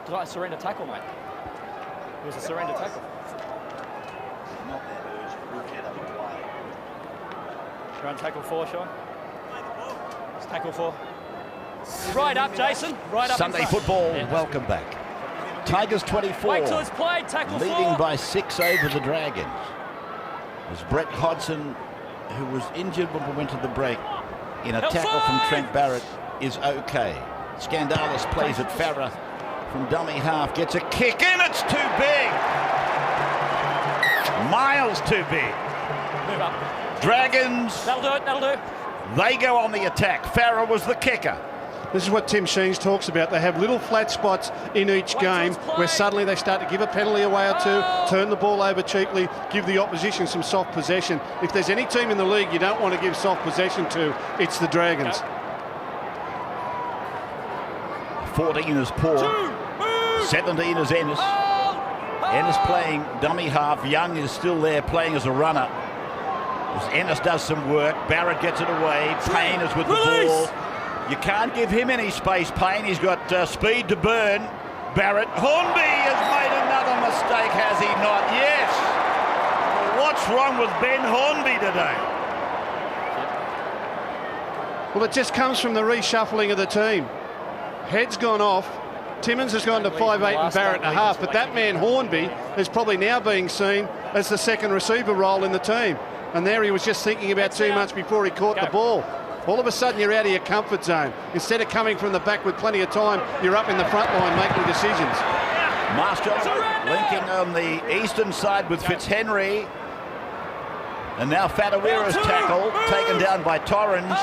Did I surrender tackle, mate? It was a surrender tackle. You're on tackle 4, Sean? It's tackle 4. Right up, Jason. Right up. Sunday football, welcome back. Tigers 24. Wait till it's played, tackle 4. Leading by 6 over the Dragons. As Brett Hodgson, who was injured when we went to the break, in a tackle from Trent Barrett, is okay. Scandalis plays at Farah from dummy half, gets a kick in, it's too big. Miles too big. Move up. Dragons. That'll do it, that'll do. They go on the attack. Farah was the kicker. This is what Tim Sheens talks about. They have little flat spots in each game where suddenly they start to give a penalty away or two, turn the ball over cheaply, give the opposition some soft possession. If there's any team in the league you don't want to give soft possession to, it's the Dragons. 14 is Paul. 17 is Ennis. Ennis playing dummy half. Young is still there playing as a runner. As Ennis does some work. Barrett gets it away. Payne is with the ball. You can't give him any space, Payne. He's got speed to burn. Barrett. Hornby has made another mistake, has he not? Yes. What's wrong with Ben Hornby today? Well, it just comes from the reshuffling of the team. Head's gone off. Timmins has gone to 5'8" and Barrett a half, but that man Hornby is probably now being seen as the second receiver role in the team. And there he was just thinking about too much before he caught the ball. All of a sudden you're out of your comfort zone. Instead of coming from the back with plenty of time, you're up in the front line making decisions. Marshall linking on the eastern side with Fitzhenry. And now Fatawira's tackle taken down by Torrens.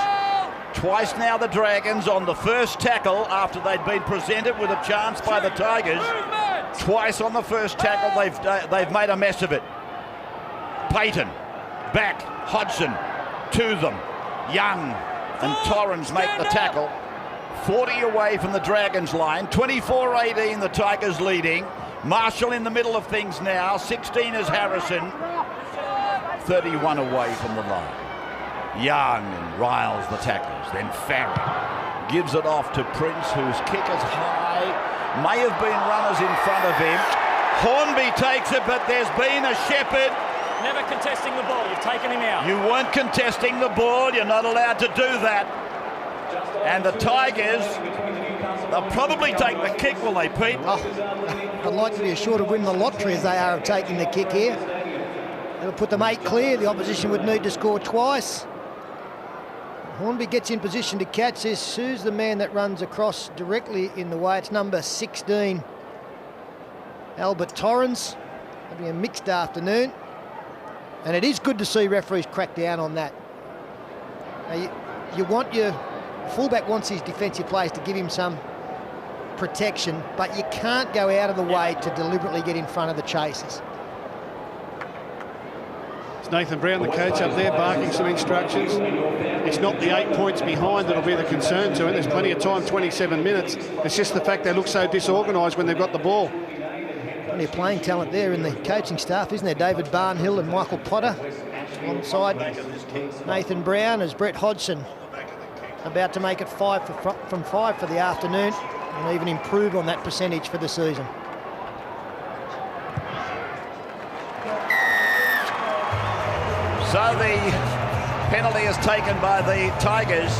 Twice now the Dragons on the first tackle after they'd been presented with a chance by the Tigers. Twice on the first tackle they've made a mess of it. Payton, back, Hodgson, to them. Young and Torrens make the tackle. 40 away from the Dragons line. 24-18 the Tigers leading. Marshall in the middle of things now. 16 is Harrison. 31 away from the line. Young and Riles the tacklers. Then Farrell gives it off to Prince, whose kick is high. May have been runners in front of him. Hornby takes it, but there's been a Shepherd. Never contesting the ball. You've taken him out. You weren't contesting the ball. You're not allowed to do that. And the Tigers, they'll probably take the kick, will they, Pete? Oh, I'd like to be assured of winning the lottery as they are of taking the kick here. It'll put them 8 clear. The opposition would need to score twice. Hornby gets in position to catch this. Who's the man that runs across directly in the way? It's number 16, Albert Torrens. It'll be a mixed afternoon. And it is good to see referees crack down on that. You want your fullback wants his defensive players to give him some protection, but you can't go out of the way to deliberately get in front of the chasers. It's Nathan Brown, the coach, up there barking some instructions. It's not the 8 points behind that'll be the concern to it. There's plenty of time, 27 minutes. It's just the fact they look so disorganised when they've got the ball. Plenty of playing talent there in the coaching staff, isn't there? David Barnhill and Michael Potter alongside Nathan Brown as Brett Hodgson about to make it 5 from 5 for the afternoon and even improve on that percentage for the season. So the penalty is taken by the Tigers.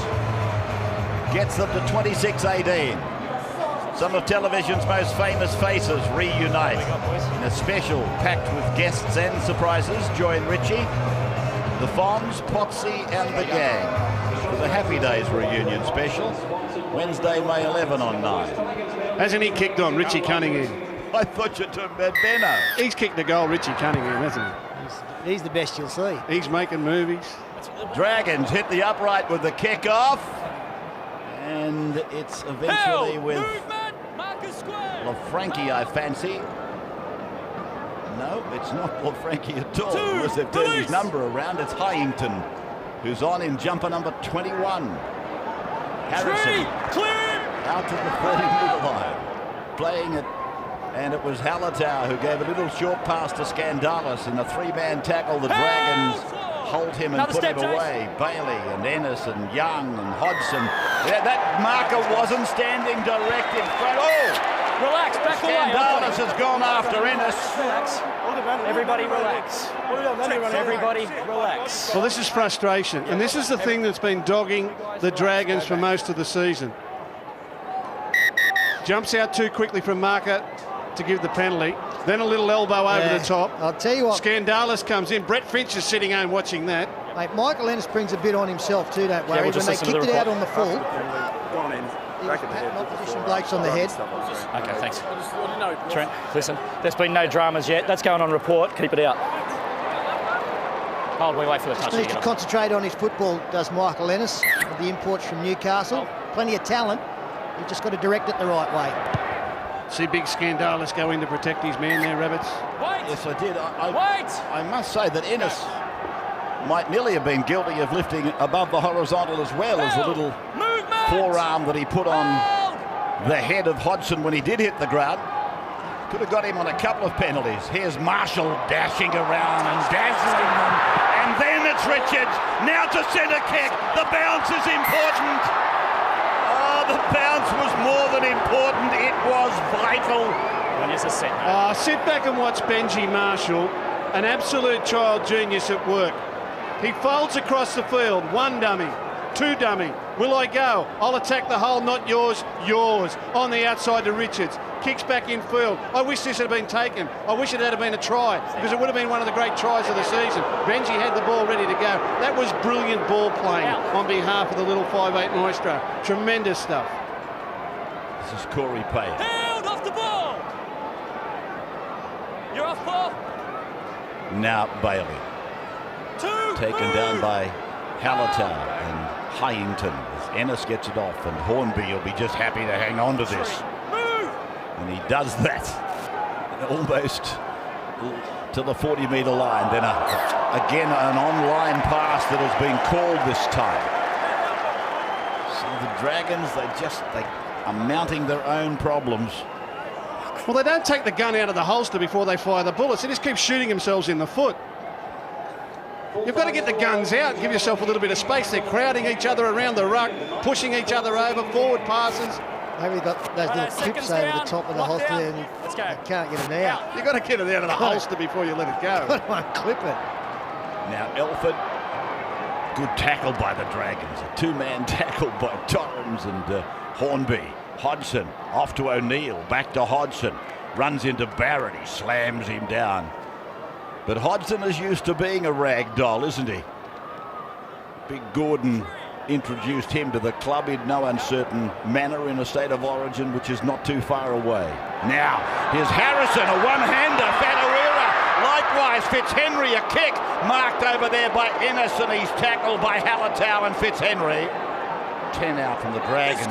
Gets them to 26-18. Some of television's most famous faces reunite in a special packed with guests and surprises. Join Richie, the Fonz, Potsy and the gang for the Happy Days reunion special. Wednesday, May 11 on 9. Hasn't he kicked on Richie Cunningham? I thought you took about Benno. He's kicked the goal, Richie Cunningham, hasn't he? He's the best you'll see. He's making movies. Dragons hit the upright with the kick-off. And it's eventually with LaFranchi, I fancy. No, it's not LaFranchi at all. Unless they've turned his number around, it's Hyington, who's on in jumper number 21. Harrison out to the 30-metre line, playing it. And it was Halatau who gave a little short pass to Scandalis in a 3-man tackle. The Dragons hold him and put him away. Bailey and Ennis and Young and Hodgson. Yeah, that marker wasn't standing direct in front. Oh! Relax, back away. Scandalis has gone after Ennis. Relax. Everybody relax. Everybody relax. Well, this is frustration. And this is the thing that's been dogging the Dragons for most of the season. Jumps out too quickly from marker to give the penalty. Then a little elbow over the top. I'll tell you what. Scandalis comes in. Brett Finch is sitting home watching that. Mate, Michael Ennis brings a bit on himself too, don't worry. When they kicked it out on the full, he was patting opposition blokes on the head. Okay, thanks. Trent, listen, there's been no dramas yet. That's going on report. Keep it out. Hold, we wait for the touch. Just needs to concentrate on his football, does Michael Ennis, with the imports from Newcastle. Plenty of talent. You've just got to direct it the right way. See big Scandalis go in to protect his man there, Rabbits. Wait! Yes, I did. Wait! I must say that Ennis might nearly have been guilty of lifting above the horizontal as well as the little forearm that he put on the head of Hodgson when he did hit the ground. Could have got him on a couple of penalties. Here's Marshall dashing around and dazzling them. And then it's Richards. Now to centre kick. The bounce is important. Oh, the bounce was more than important. It was vital. And it's a set. Sit back and watch Benji Marshall, an absolute child genius at work. He folds across the field. One dummy, two dummy. Will I go? I'll attack the hole, not yours, yours. On the outside to Richards. Kicks back in field. I wish this had been taken. I wish it had been a try, because it would have been one of the great tries of the season. Benji had the ball ready to go. That was brilliant ball playing on behalf of the little 5'8 Maestro. Tremendous stuff. This is Corey Payne. Held off the ball! You're off, Paul. Now Bailey. Taken down by Hallertau and Hyington. As Ennis gets it off, and Hornby will be just happy to hang on to this. And he does that almost to the 40-metre line. Then again an on-line pass that has been called this time. So the Dragons, they are mounting their own problems. Well, they don't take the gun out of the holster before they fire the bullets. They just keep shooting themselves in the foot. You've got to get the guns out and give yourself a little bit of space. They're crowding each other around the ruck, pushing each other over, forward passes. Maybe they've got those little clips over the top of the holster and they can't get it out. You've got to get it out of the holster before you let it go. Clip it. Now Elford, good tackle by the Dragons. A two-man tackle by Torrens and Hornby. Hodgson off to O'Neill, back to Hodgson. Runs into Barrett, he slams him down. But Hodgson is used to being a rag doll, isn't he? Big Gordon introduced him to the club in no uncertain manner in a state of origin which is not too far away. Now, here's Harrison, a one-hander, Fadawira, likewise Fitzhenry, a kick, marked over there by Ennis, and he's tackled by Hallertau and Fitzhenry. 10 out from the Dragons.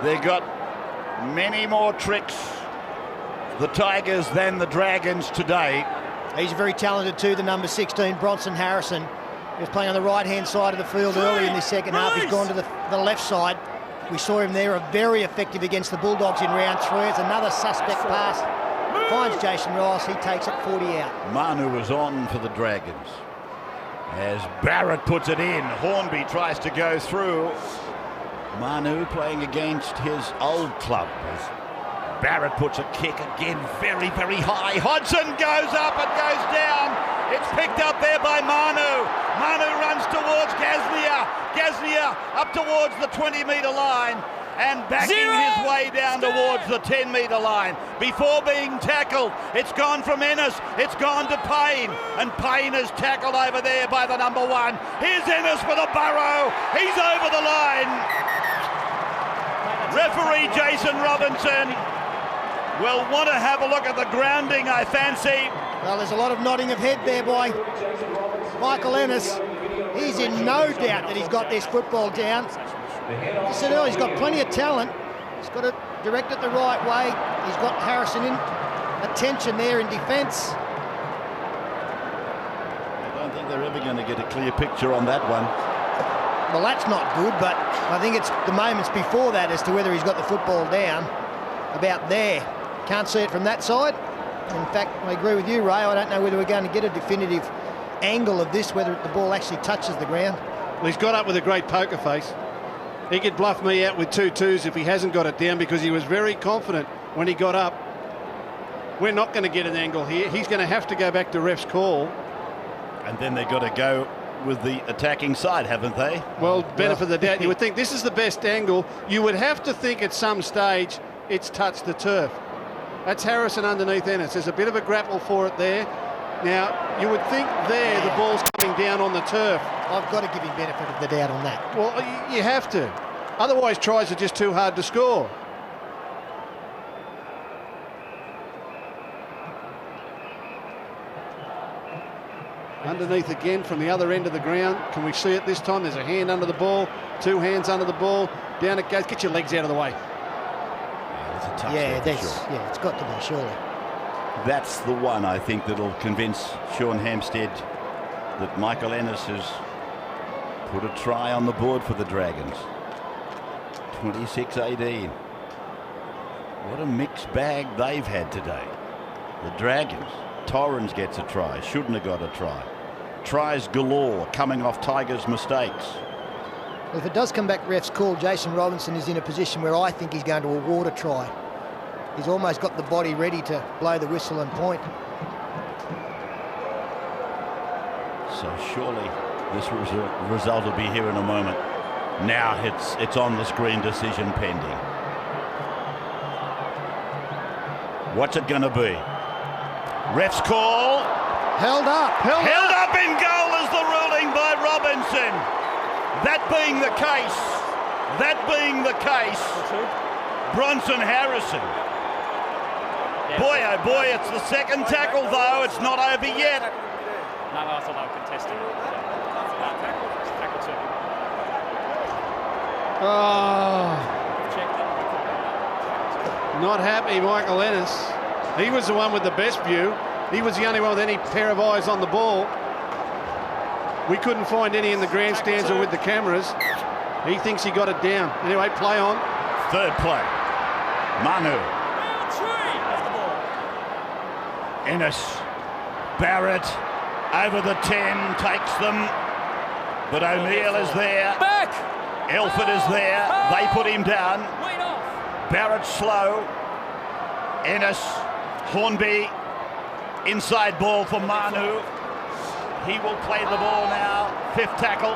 They've got many more tricks, the Tigers, than the Dragons today. He's very talented too, the number 16, Bronson Harrison. He was playing on the right-hand side of the field early in the second half. He's gone to the left side. We saw him there, very effective against the Bulldogs in round 3. It's another suspect pass. Finds Jason Ross, he takes it 40 out. Manu was on for the Dragons. As Barrett puts it in, Hornby tries to go through. Manu playing against his old club. As Barrett puts a kick again, very, very high. Hodgson goes up and goes down. It's picked up there by Manu. Manu runs towards Gaznia. Gaznia up towards the 20-metre line and backing his way down towards the 10-metre line. Before being tackled, it's gone from Ennis, it's gone to Payne, and Payne is tackled over there by the number 1. Here's Ennis with a burrow. He's over the line. Referee Jason Robinson will want to have a look at the grounding, I fancy. Well, there's a lot of nodding of head there by Michael Ennis. He's in no doubt that he's got this football down. I said earlier, he's got plenty of talent. He's got to direct it the right way. He's got Harrison in attention there in defence. I don't think they're ever going to get a clear picture on that one. Well, that's not good, but I think it's the moments before that as to whether he's got the football down. About there. Can't see it from that side. In fact, I agree with you, Ray. I don't know whether we're going to get a definitive angle of this, whether the ball actually touches the ground. Well, he's got up with a great poker face. He could bluff me out with 2-2s if he hasn't got it down, because he was very confident when he got up. We're not going to get an angle here. He's going to have to go back to ref's call. And then they've got to go with the attacking side, haven't they? Well, benefit of the doubt, you would think this is the best angle. You would have to think at some stage it's touched the turf. That's Harrison underneath Ennis. There's a bit of a grapple for it there. Now, you would think there the ball's coming down on the turf. I've got to give him benefit of the doubt on that. Well, you have to. Otherwise, tries are just too hard to score. Underneath again from the other end of the ground. Can we see it this time? There's a hand under the ball, 2 hands under the ball. Down it goes. Get your legs out of the way. Yeah, it's got to be, surely. That's the one, I think, that'll convince Sean Hampstead that Michael Ennis has put a try on the board for the Dragons. 26-18. What a mixed bag they've had today. The Dragons. Torrens gets a try. Shouldn't have got a try. Tries galore coming off Tigers' mistakes. Well, if it does come back ref's call, Jason Robinson is in a position where I think he's going to award a try. He's almost got the body ready to blow the whistle and point. So surely this result will be here in a moment. Now it's on the screen, decision pending. What's it going to be? Ref's call. Held up. Held up in goal is the ruling by Robinson. That being the case, Bronson Harrison. Boy, oh boy, it's the second tackle, though. It's not over yet. No, I thought they were contesting. Tackle 2. Not happy, Michael Ennis. He was the one with the best view. He was the only one with any pair of eyes on the ball. We couldn't find any in the grandstands or with the cameras. He thinks he got it down. Anyway, play on. Third play. Manu. Ennis. Barrett over the 10, takes them. But O'Neill is there. Back! Elford is there. They put him down. Barrett slow. Ennis. Hornby. Inside ball for Manu. He will play the ball now. 5th tackle.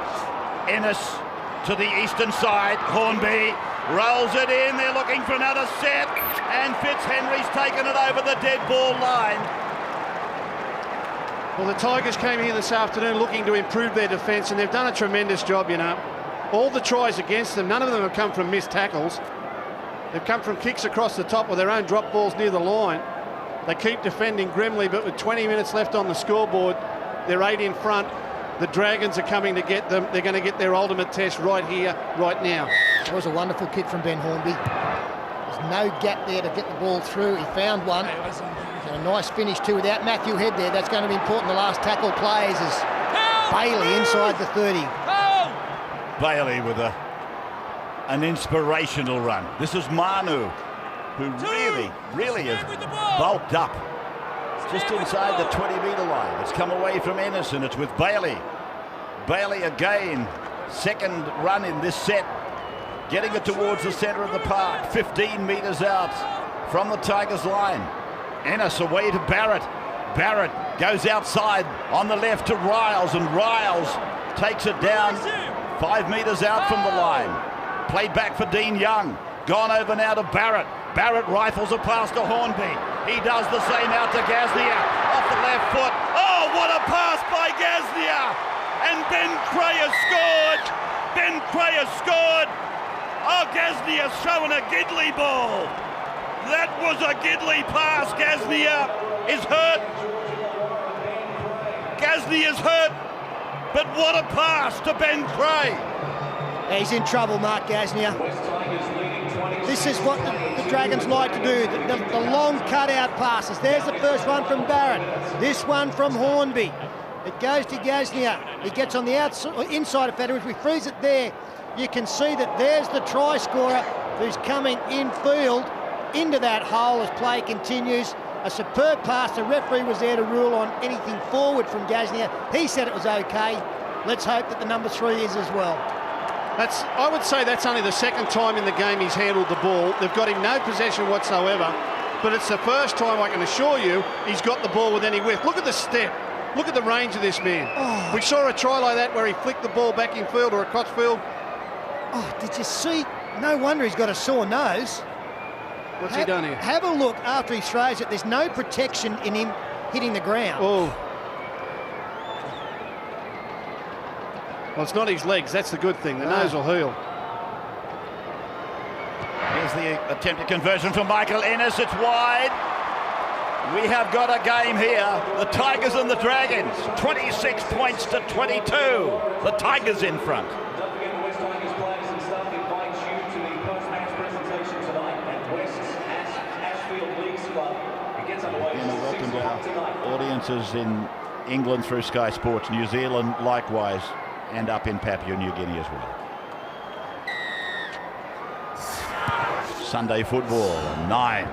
Ennis to the eastern side. Hornby rolls it in. They're looking for another set. And Fitzhenry's taken it over the dead ball line. Well, the Tigers came here this afternoon looking to improve their defence, and they've done a tremendous job, you know. All the tries against them, none of them have come from missed tackles. They've come from kicks across the top with their own drop balls near the line. They keep defending grimly, but with 20 minutes left on the scoreboard, they're 8 in front. The Dragons are coming to get them. They're going to get their ultimate test right here, right now. It was a wonderful kick from Ben Hornby. There's no gap there to get the ball through. He found one. And a nice finish too without Matthew Head there. That's going to be important. The last tackle plays is Bailey inside the 30. Bailey with an inspirational run. This is Manu, who really has bulked up just inside the 20-metre line. It's come away from Ennis, and it's with Bailey. Bailey again, second run in this set, getting it towards the centre of the park, 15 metres out from the Tigers line. Ennis away to Barrett. Barrett goes outside on the left to Riles, and Riles takes it down 5 metres out from the line. Played back for Dean Young. Gone over now to Barrett. Barrett rifles a pass to Hornby. He does the same out to Gaznia. Off the left foot. Oh, what a pass by Gaznia! And Ben Creyer scored! Ben Creyer scored! Oh, Gaznia showing a giddly ball. That was a giddly pass. Gaznia is hurt. Gaznia is hurt. But what a pass to Ben Creyer. He's in trouble, Mark Gaznia. This is what the Dragons like to do, the long cutout passes. There's the first one from Barrett. This one from Hornby. It goes to Gaznia. He gets on the inside of Federer. If we freeze it there, you can see that there's the try scorer who's coming in field into that hole as play continues. A superb pass. The referee was there to rule on anything forward from Gaznia. He said it was okay. Let's hope that the number 3 is as well. I would say that's only the second time in the game he's handled the ball. They've got him no possession whatsoever, but it's the first time, I can assure you, he's got the ball with any width. Look at the step. Look at the range of this man. Oh. We saw a try like that where he flicked the ball back in field or across field. Oh, did you see? No wonder he's got a sore nose. What's he done here? Have a look after he throws it. There's no protection in him hitting the ground. Oh. Well, it's not his legs. That's the good thing. The nose will heal. Here's the attempted conversion from Michael Ennis. It's wide. We have got a game here. The Tigers and the Dragons. 26 points to 22. The Tigers in front. Don't forget the West Tigers players and staff invites you to the post-match presentation tonight at West Ashfield Leagues Club. It gets underway. And a welcome to our audiences in England through Sky Sports, New Zealand likewise, and up in Papua New Guinea as well. Sunday football, 9.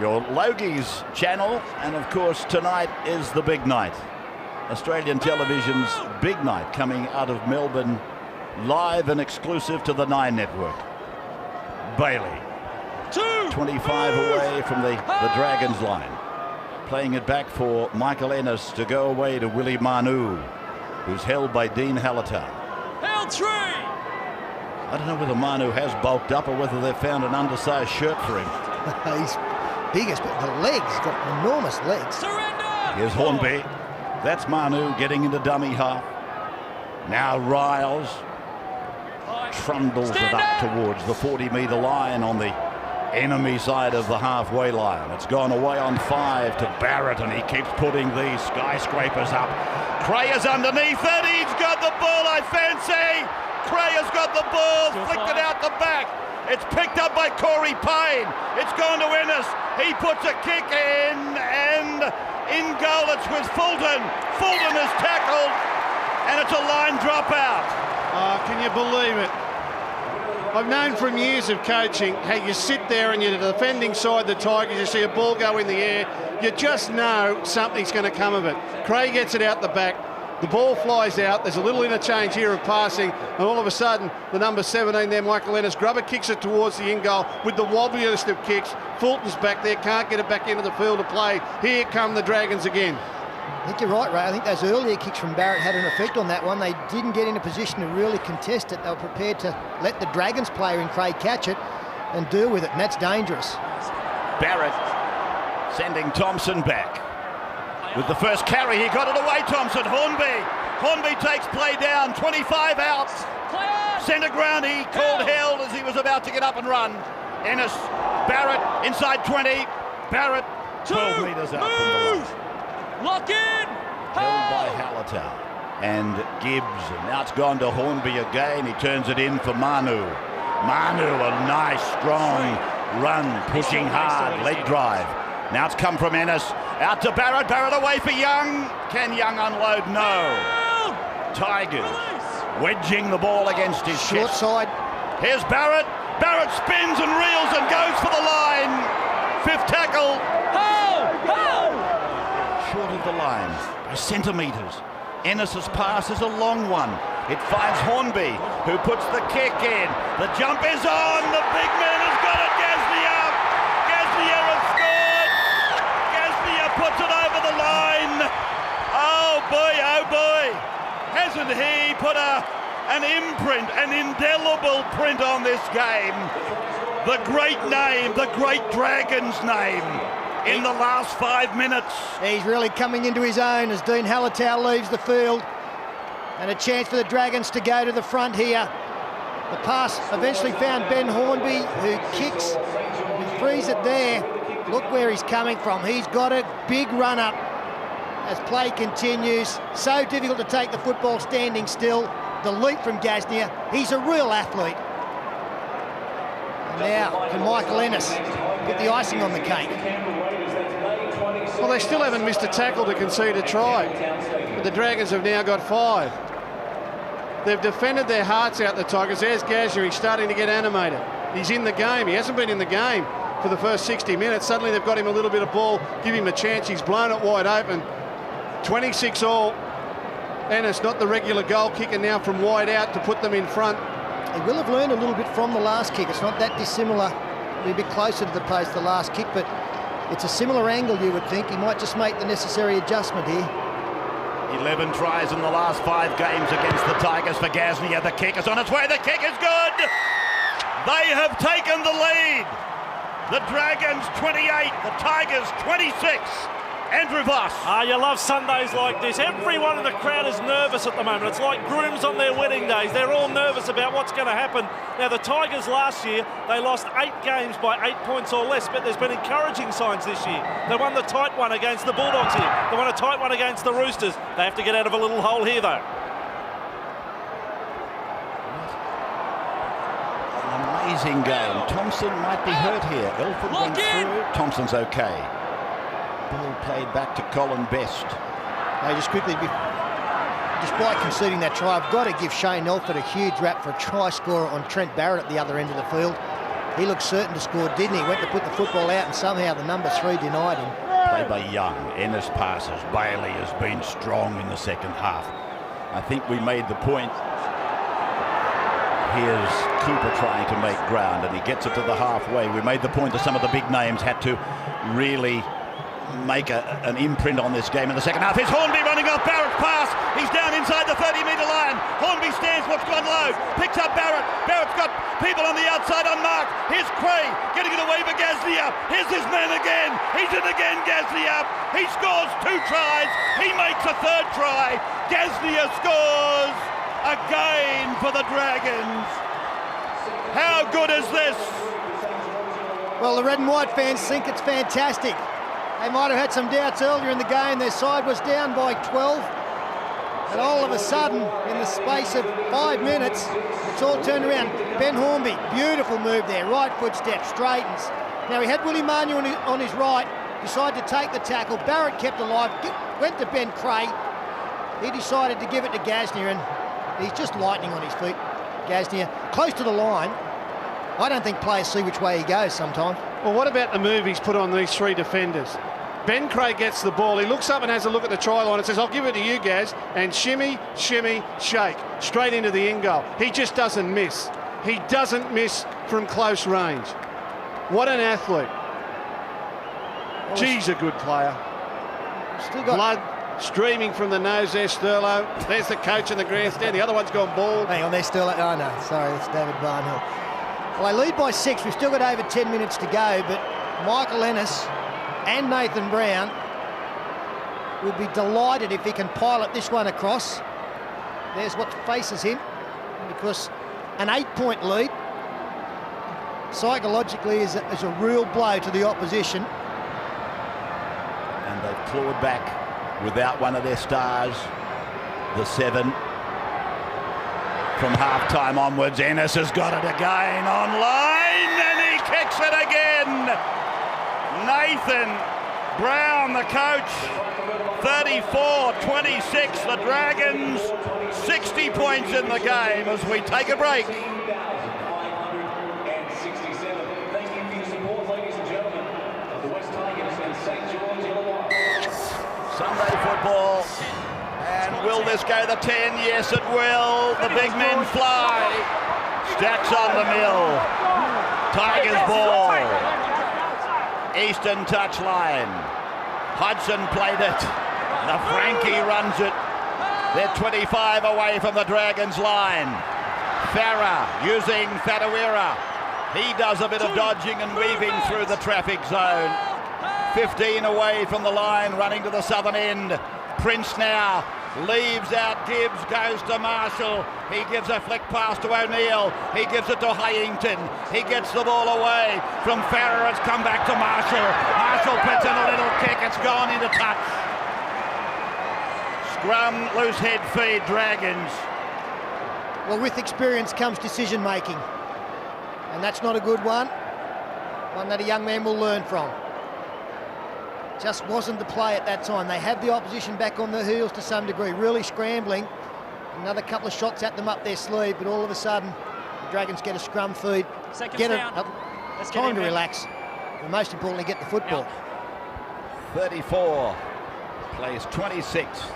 Your Logies channel, and of course tonight is the big night. Australian television's big night coming out of Melbourne, live and exclusive to the 9 network. Bailey, 25 away from the Dragons line. Playing it back for Michael Ennis to go away to Willie Manu, who's held by Dean Hallertau. Held 3! I don't know whether Manu has bulked up or whether they've found an undersized shirt for him. He's biggest, but the legs, got enormous legs. Surrender! Here's Hornby. That's Manu getting into dummy half. Now Riles trundles it up towards the 40-metre line on the enemy side of the halfway line. It's gone away on 5 to Barrett, and he keeps putting these skyscrapers up. Crayer's underneath it. He's got the ball, I fancy. Crayer's got the ball, flicked it out the back. It's picked up by Corey Payne. It's gone to Ennis. He puts a kick in, and in goal it's with Fulton. Fulton is tackled, and it's a line dropout. Can you believe it? I've known from years of coaching how you sit there and you're the defending side, the Tigers, you see a ball go in the air, you just know something's going to come of it. Craig gets it out the back. The ball flies out. There's a little interchange here of passing, and all of a sudden, the number 17 there, Michael Ennis, Grubber kicks it towards the in goal with the wobbliest of kicks. Fulton's back there, can't get it back into the field to play. Here come the Dragons again. I think you're right, Ray. I think those earlier kicks from Barrett had an effect on that one. They didn't get in a position to really contest it. They were prepared to let the Dragons player in Craig catch it and deal with it, and that's dangerous. Barrett sending Thompson back. With the first carry, he got it away, Thompson. Hornby takes play down, 25 out. Centre ground, he called held as he was about to get up and run. Ennis, Barrett, inside 20. Barrett, 12 metres out from the line. Lock in! Held by Hallertau and Gibbs. And now it's gone to Hornby again. He turns it in for Manu. Manu, a nice, strong run, pushing hard, leg drive. Now it's come from Ennis. Out to Barrett. Barrett away for Young. Can Young unload? No. Tigers wedging the ball against his Short chest. side. Here's Barrett. Barrett spins and reels and goes for the line. 5th tackle. Short of the line by centimetres. Ennis's pass is a long one. It finds Hornby, who puts the kick in. The jump is on. The big man has got it. Gasnier. Gasnier has scored. Gasnier puts it over the line. Oh boy. Hasn't he put an imprint, an indelible print on this game? The great name, the great Dragons name in the last 5 minutes. He's really coming into his own as Dean Hallertau leaves the field. And a chance for the Dragons to go to the front here. The pass eventually found Ben Hornby, who kicks and frees it there. Look where he's coming from. He's got a big run up as play continues. So difficult to take the football standing still. The leap from Gasnier. He's a real athlete. And now can Michael Ennis put the icing on the cake. Well, they still haven't missed a tackle to concede a try. But the Dragons have now got 5. They've defended their hearts out, the Tigers. There's Gasnier. He's starting to get animated. He's in the game. He hasn't been in the game for the first 60 minutes. Suddenly they've got him a little bit of ball, give him a chance. He's blown it wide open. 26 all. Ennis, not the regular goal kicker now from wide out to put them in front. He will have learned a little bit from the last kick. It's not that dissimilar. Be a bit closer to the post the last kick, but it's a similar angle, you would think. He might just make the necessary adjustment here. 11 tries in the last 5 games against the Tigers for Gasnier. The kick is on its way. The kick is good. They have taken the lead. The Dragons 28, the Tigers 26. Andrew Voss. You love Sundays like this. Everyone in the crowd is nervous at the moment. It's like grooms on their wedding days. They're all nervous about what's going to happen. Now, the Tigers last year, they lost 8 games by 8 points or less, but there's been encouraging signs this year. They won the tight one against the Bulldogs here. They won a tight one against the Roosters. They have to get out of a little hole here, though. An amazing game. Thompson might be hurt here. Elford went through. Thompson's okay. Ball played back to Colin Best. Just quickly, despite conceding that try, I've got to give Shane Elford a huge rap for a try scorer on Trent Barrett at the other end of the field. He looked certain to score, didn't he? Went to put the football out and somehow the number 3 denied him. Played by Young. Ennis passes. Bailey has been strong in the second half. I think we made the point. Here's Cooper trying to make ground and he gets it to the halfway. We made the point that some of the big names had to really make an imprint on this game in the second half. Here's Hornby running off Barrett's pass. He's down inside the 30-metre line. Hornby stands what's gone low. Picks up Barrett. Barrett's got people on the outside unmarked. Here's Cray getting it away for Gasnier. Here's his man again. He's in again, Gasnier. He scores 2 tries. He makes a 3rd try. Gasnier scores again for the Dragons. How good is this? Well, the red and white fans think it's fantastic. They might have had some doubts earlier in the game. Their side was down by 12. And all of a sudden, in the space of 5 minutes, it's all turned around. Ben Hornby, beautiful move there. Right foot step, straightens. Now, he had Willie Manu on his right, decided to take the tackle. Barrett kept alive, went to Ben Cray. He decided to give it to Gasnier, and he's just lightning on his feet. Gasnier, close to the line. I don't think players see which way he goes sometimes. Well, what about the move he's put on these 3 defenders? Ben Cray gets the ball. He looks up and has a look at the try line and says, I'll give it to you, Gaz. And shimmy, shimmy, shake. Straight into the in goal. He just doesn't miss. He doesn't miss from close range. What an athlete. Geez, a good player. Still got blood streaming from the nose there, Sterlo. There's the coach in the grandstand. The other one's gone bald. Hang on, there's still... Oh, no, sorry, that's David Barnhill. Well, they lead by 6. We've still got over 10 minutes to go, but Michael Ennis and Nathan Brown will be delighted if he can pilot this one across. There's what faces him, because an 8-point lead psychologically is a real blow to the opposition. And they've clawed back without one of their stars, the 7. From half-time onwards, Ennis has got it again online, and he kicks it again. Nathan Brown, the coach, 34-26. The Dragons, 60 points in the game as we take a break. 567. Thank you for your support, ladies and gentlemen, of the West Tigers and St. George Illawarra. Sunday football. And will this go the 10? Yes, it will. The big men fly. Stacks on the mill. Tigers ball. Eastern touchline. Hudson played it. The Frankie runs it. They're 25 away from the Dragons line. Farah using Fadawira. He does a bit of dodging and weaving through the traffic zone. 15 away from the line, running to the southern end. Prince now leaves out Gibbs, goes to Marshall. He gives a flick pass to O'Neill. He gives it to Hayington. He gets the ball away from Farrer. It's come back to Marshall. Marshall puts in a little kick. It's gone into touch. Scrum, loose head feed, Dragons. Well, with experience comes decision making. And that's not a good one. One that a young man will learn from. Just wasn't the play at that time. They had the opposition back on their heels to some degree, really scrambling. Another couple of shots at them up their sleeve, but all of a sudden, the Dragons get a scrum feed. Seconds down. Time to relax. And most importantly, get the football. 34 plays 26.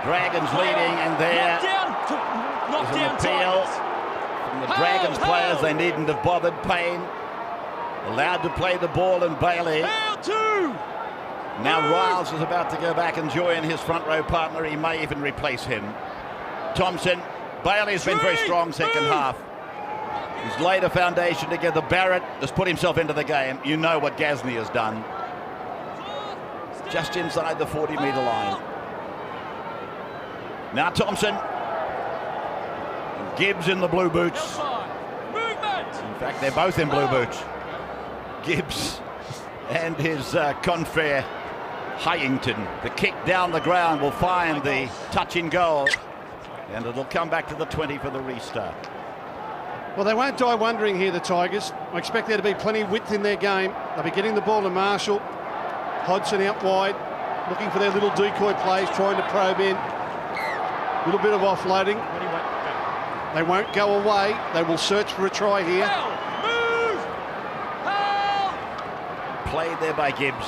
Dragons leading, and there is an appeal from the Dragons players. They needn't have bothered. Payne allowed to play the ball, and Bailey. Now Riles is about to go back and join his front row partner. He may even replace him. Thompson. Bailey's been very strong second half. He's laid a foundation together. Barrett has put himself into the game. You know what Gasnier has done. just inside the 40-metre line. Now Thompson. Gibbs in the blue boots. In fact, they're both in blue boots. Gibbs and his confrere Hyington. The kick down the ground will find the touch in goal, and it'll come back to the 20 for the restart. Well, they won't die wondering here, the Tigers. I expect there to be plenty of width in their game. They'll be getting the ball to Marshall. Hodgson out wide, looking for their little decoy plays, trying to probe in. A little bit of offloading. They won't go away. They will search for a try here. Played there by Gibbs.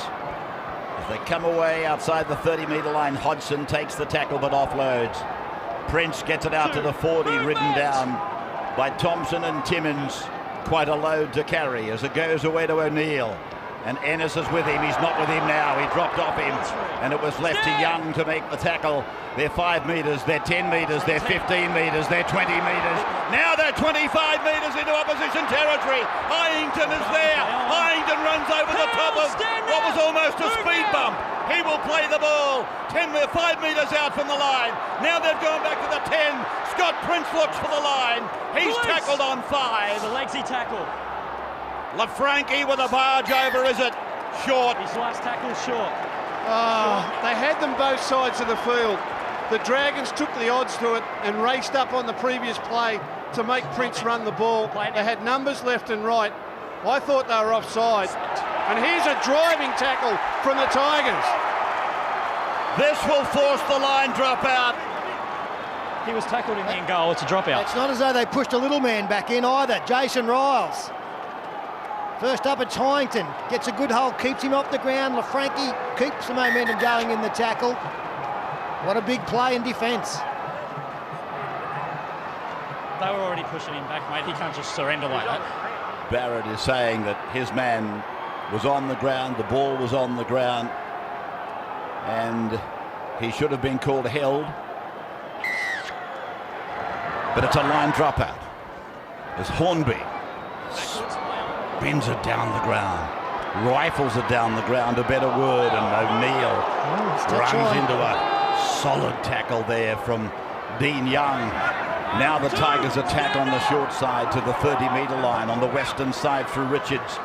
As they come away outside the 30-metre line, Hodgson takes the tackle but offloads. Prince gets it out to the 40, ridden down by Thompson and Timmins. Quite a load to carry as it goes away to O'Neill. And Ennis is with him. He's not with him now. He dropped off him. And it was left to Young to make the tackle. They're 5 metres, they're 10 metres, they're 15 metres, they're 20 metres. Now they're 25 metres into opposition territory. Hyington is there. Hyington runs over the top of what was almost a speed bump. He will play the ball 5 metres out from the line. Now they've gone back to the 10. Scott Prince looks for the line. He's tackled on 5. The legs he tackled. LaFranchi with a barge over, is it? Short. His last tackle short. They had them both sides of the field. The Dragons took the odds to it and raced up on the previous play to make Prince run the ball. They had numbers left and right. I thought they were offside. And here's a driving tackle from the Tigers. This will force the line drop out. He was tackled in the end goal. It's a dropout. It's not as though they pushed a little man back in either. Jason Riles. First up, it's Hyington. Gets a good hold, keeps him off the ground. LaFranchi keeps the momentum going in the tackle. What a big play in defence. They were already pushing him back, mate. He can't just surrender like that. Barrett is saying that his man was on the ground, the ball was on the ground, and he should have been called held. But it's a line dropout. As Hornby spins it down the ground, rifles it down the ground, a better word, and O'Neill runs into a solid tackle there from Dean Young. Now the Tigers attack on the short side to the 30-metre line on the western side through Richards.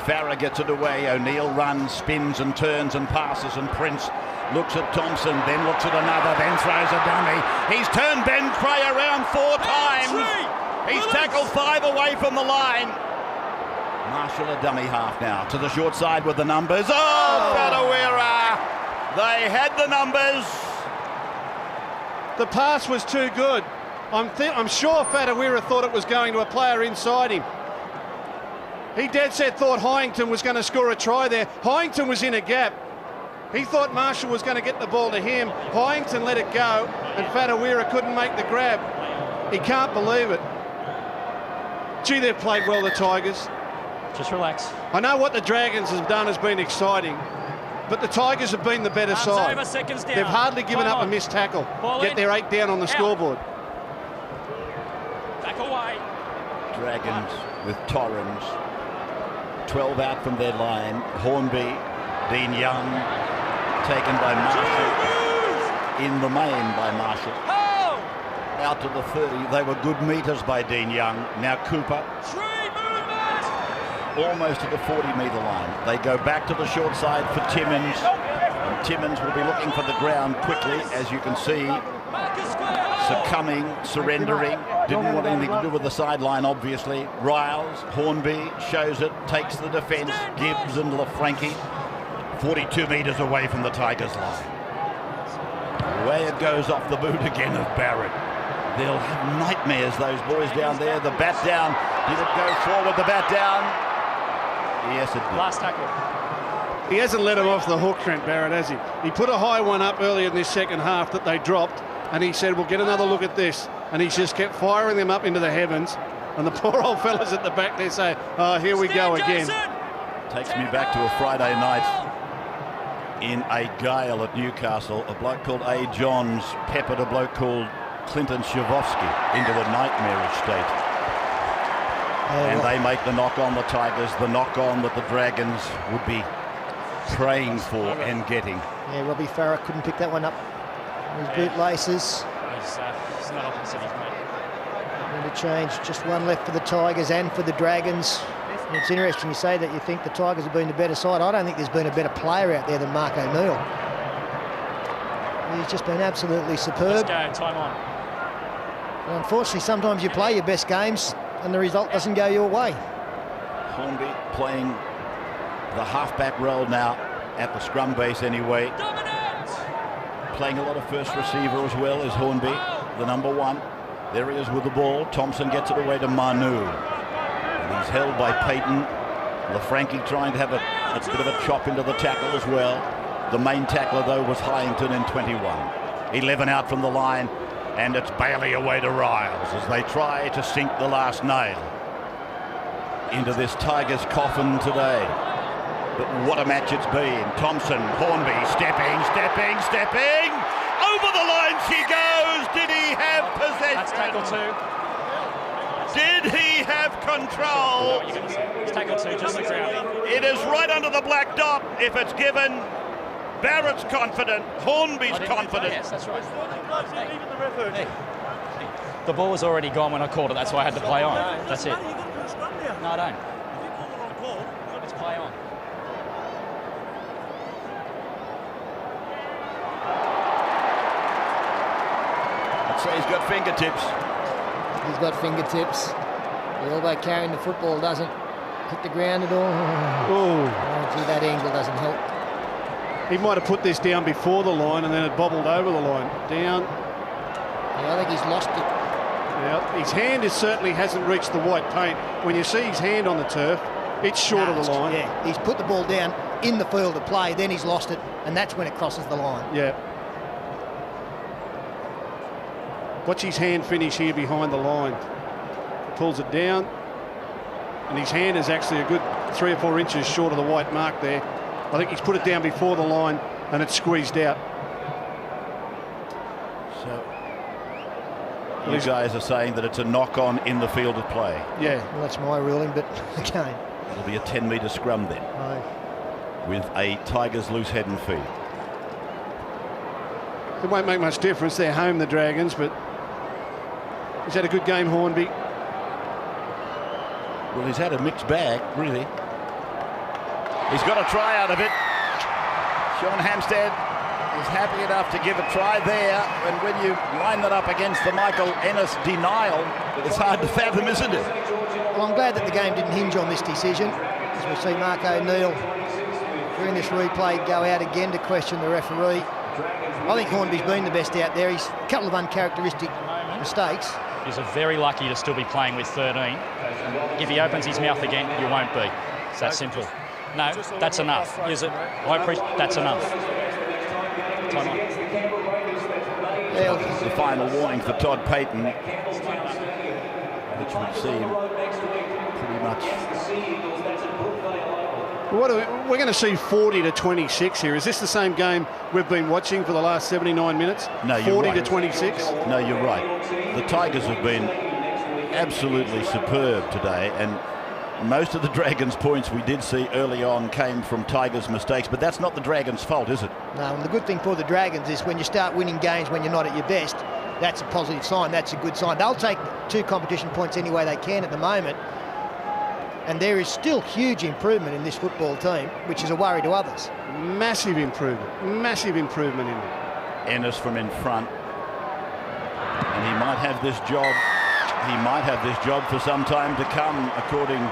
Farah gets it away. O'Neill runs, spins and turns and passes, and Prince looks at Thompson, then looks at another, then throws a dummy. He's turned Ben Cray around 4 times. He's tackled 5 away from the line. Marshall a dummy half now to the short side with the numbers. Oh, Fadawira! They had the numbers. The pass was too good. I'm sure Fadawira thought it was going to a player inside him. He dead set thought Hyington was going to score a try there. Hyington was in a gap. He thought Marshall was going to get the ball to him. Hyington let it go, and Fadawira couldn't make the grab. He can't believe it. Gee, they've played well, the Tigers. Just relax. I know what the Dragons have done has been exciting, but the Tigers have been the better side. Over, seconds down. They've hardly given up a missed tackle, yet they're 8 down on the scoreboard. Back away. Dragons with Torrens. 12 out from their line. Hornby, Dean Young, taken by Marshall. In the main by Marshall. Out to the 30. They were good metres by Dean Young. Now Cooper. Almost to the 40-metre line. They go back to the short side for Timmins. And Timmins will be looking for the ground quickly, as you can see. Succumbing, surrendering. Didn't want anything to do with the sideline, obviously. Riles, Hornby shows it, takes the defence. Gibbs and LaFranchi. 42 metres away from the Tigers' line. Away it goes off the boot again of Barrett. They'll have nightmares, those boys down there. The bat down. Did it go forward, the bat down? Yes, it did. Last tackle. He hasn't let him off the hook, Trent Barrett, has he? He put a high one up earlier in this second half that they dropped, and he said, we'll get another look at this. And he's just kept firing them up into the heavens. And the poor old fellas at the back there say, oh, here we go again. Takes me back to a Friday night in a gale at Newcastle. A bloke called A. Johns peppered a bloke called Clinton Shavovsky into a nightmarish state. And they make the knock on the Tigers, the knock on that the Dragons would be praying for and getting. Yeah, Robbie Farah couldn't pick that one up. His bootlaces. He's not opposite his mate. Going to change, just one left for the Tigers and for the Dragons. And it's interesting you say that you think the Tigers have been the better side. I don't think there's been a better player out there than Mark O'Neill. He's just been absolutely superb. Let's go, time on. And unfortunately, sometimes you play your best games and the result doesn't go your way. Hornby playing the halfback role now at the scrum base anyway. Playing a lot of first receiver as well as Hornby, the number 1. There he is with the ball. Thompson gets it away to Manu. And he's held by Payton. LaFranchi trying to have a bit of a chop into the tackle as well. The main tackler, though, was Hyington in 21. 11 out from the line, and it's Bailey away to Riles as they try to sink the last nail into this Tigers coffin today. But what a match it's been. Thompson, Hornby, stepping. Over the line she goes. Did he have possession? That's tackle 2. Did he have control? It's tackle 2, just the ground. It is right under the black dot if it's given. Barrett's confident. Hornby's confident. Yes, that's right. Hey. The ball was already gone when I called it. That's why I had to play on. That's it. No, I don't. Let's play on. I'd say he's got fingertips. He's got fingertips. The elbow carrying the football doesn't hit the ground at all. Oh, gee, that angle doesn't help. He might have put this down before the line and then it bobbled over the line. Down. Yeah, I think he's lost it. Yeah, his hand certainly hasn't reached the white paint. When you see his hand on the turf, it's short of the line. Yeah, he's put the ball down in the field of play, then he's lost it, and that's when it crosses the line. Yeah. Watch his hand finish here behind the line. Pulls it down, and his hand is actually a good 3 or 4 inches short of the white mark there. I think he's put it down before the line and it's squeezed out. So you guys are saying that it's a knock-on in the field of play. Yeah. Well, that's my ruling, but again. It'll be a 10-metre scrum then. With a Tigers loose head and feet. It won't make much difference. They're home, the Dragons, but he's had a good game, Hornby. Well, he's had a mixed bag, really. He's got a try out of it. Sean Hampstead is happy enough to give a try there. And when you line that up against the Michael Ennis denial, it's hard to fathom, isn't it? Well, I'm glad that the game didn't hinge on this decision. As we see Mark O'Neill during this replay go out again to question the referee. I think Hornby's been the best out there. He's a couple of uncharacteristic mistakes. He's very lucky to still be playing with 13. If he opens his mouth again, you won't be. It's that simple. No, that's enough. Is it? I appreciate that's enough. Time on. The final warning for Todd Payton, which would see him pretty much. We're going to see 40-26 here. Is this the same game we've been watching for the last 79 minutes? No, you're 40 right. to 26? No, you're right. The Tigers have been absolutely superb today, and most of the Dragons' points we did see early on came from Tigers' mistakes, but that's not the Dragons' fault, is it? No, and the good thing for the Dragons is when you start winning games when you're not at your best, that's a positive sign. That's a good sign. They'll take 2 competition points any way they can at the moment. And there is still huge improvement in this football team, which is a worry to others. Massive improvement in it. Ennis from in front, and he might have this job. He might have this job for some time to come, according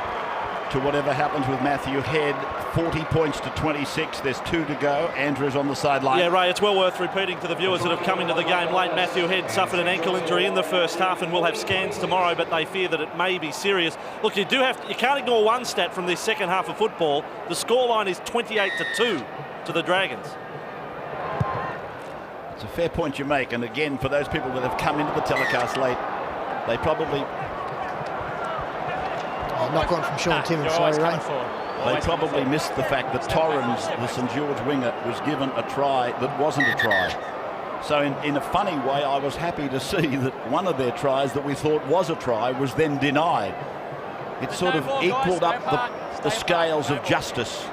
to whatever happens with Matthew Head. 40 points to 26. There's 2 to go. Andrews on the sideline. Yeah, Ray, it's well worth repeating to the viewers that have come into the game late. Matthew Head suffered an ankle injury in the first half and will have scans tomorrow, but they fear that it may be serious. Look, you can't ignore one stat from this second half of football. The scoreline is 28-2 to the Dragons. It's a fair point you make, and again, for those people that have come into the telecast late, they probably... knock on from Sean Timmins, sorry, Ray. They probably missed the fact that Torrens, the St George winger, was given a try that wasn't a try. So in a funny way, I was happy to see that one of their tries that we thought was a try was then denied. It sort of equalled up the scales of justice.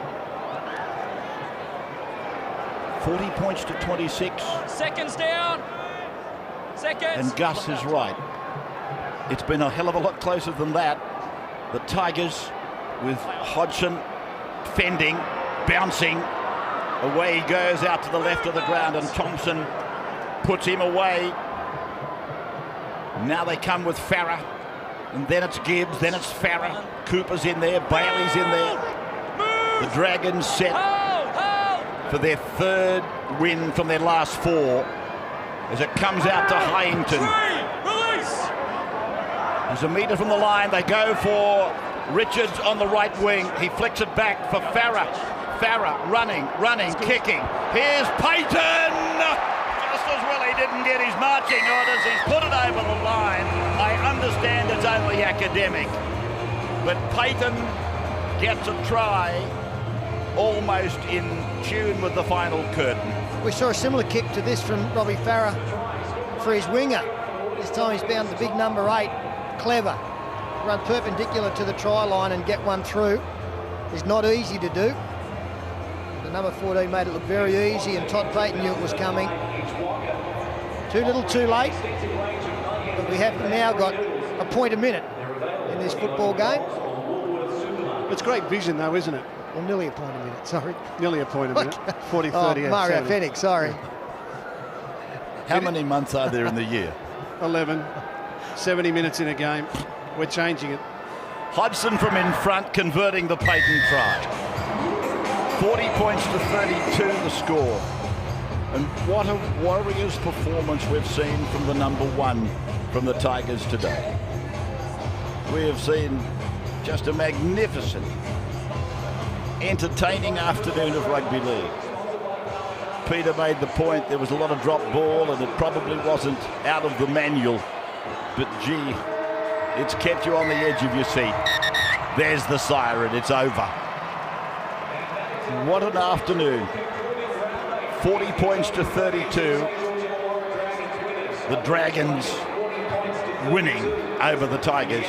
40 points to 26. Seconds down. Seconds. And Gus is right. It's been a hell of a lot closer than that. The Tigers with Hodgson fending, bouncing. Away he goes out to the left of the ground, and Thompson puts him away. Now they come with Farah, and then it's Gibbs, then it's Farah. Cooper's in there, Bailey's in there. The Dragons set for their third win from their last 4 as it comes out to Hyington. There's a metre from the line. They go for Richards on the right wing. He flicks it back for Farah. Farah running, kicking. Here's Payton! Just as well he didn't get his marching orders. He's put it over the line. I understand it's only academic, but Payton gets a try almost in tune with the final curtain. We saw a similar kick to this from Robbie Farah for his winger. This time he's bound the big number 8, Clever. Run perpendicular to the try line and get one through. It's not easy to do. The number 14 made it look very easy, and Todd Payton knew it was coming. Too little, too late. But we have now got a point a minute in this football game. It's great vision though, isn't it? Well, nearly a point a minute, sorry. Nearly a point a minute. 40, 30. Oh, Mario Fennick, sorry. How many months are there in the year? 11. 70 minutes in a game. We're changing it. Hodgson from in front converting the Payton try. 40 points to 32 the score. And what a Warriors performance we've seen from the number 1 from the Tigers today. We have seen just a magnificent, entertaining afternoon of rugby league. Peter made the point there was a lot of drop ball and it probably wasn't out of the manual, but gee, it's kept you on the edge of your seat. There's the siren, it's over. What an afternoon. 40 points to 32. The Dragons winning over the Tigers.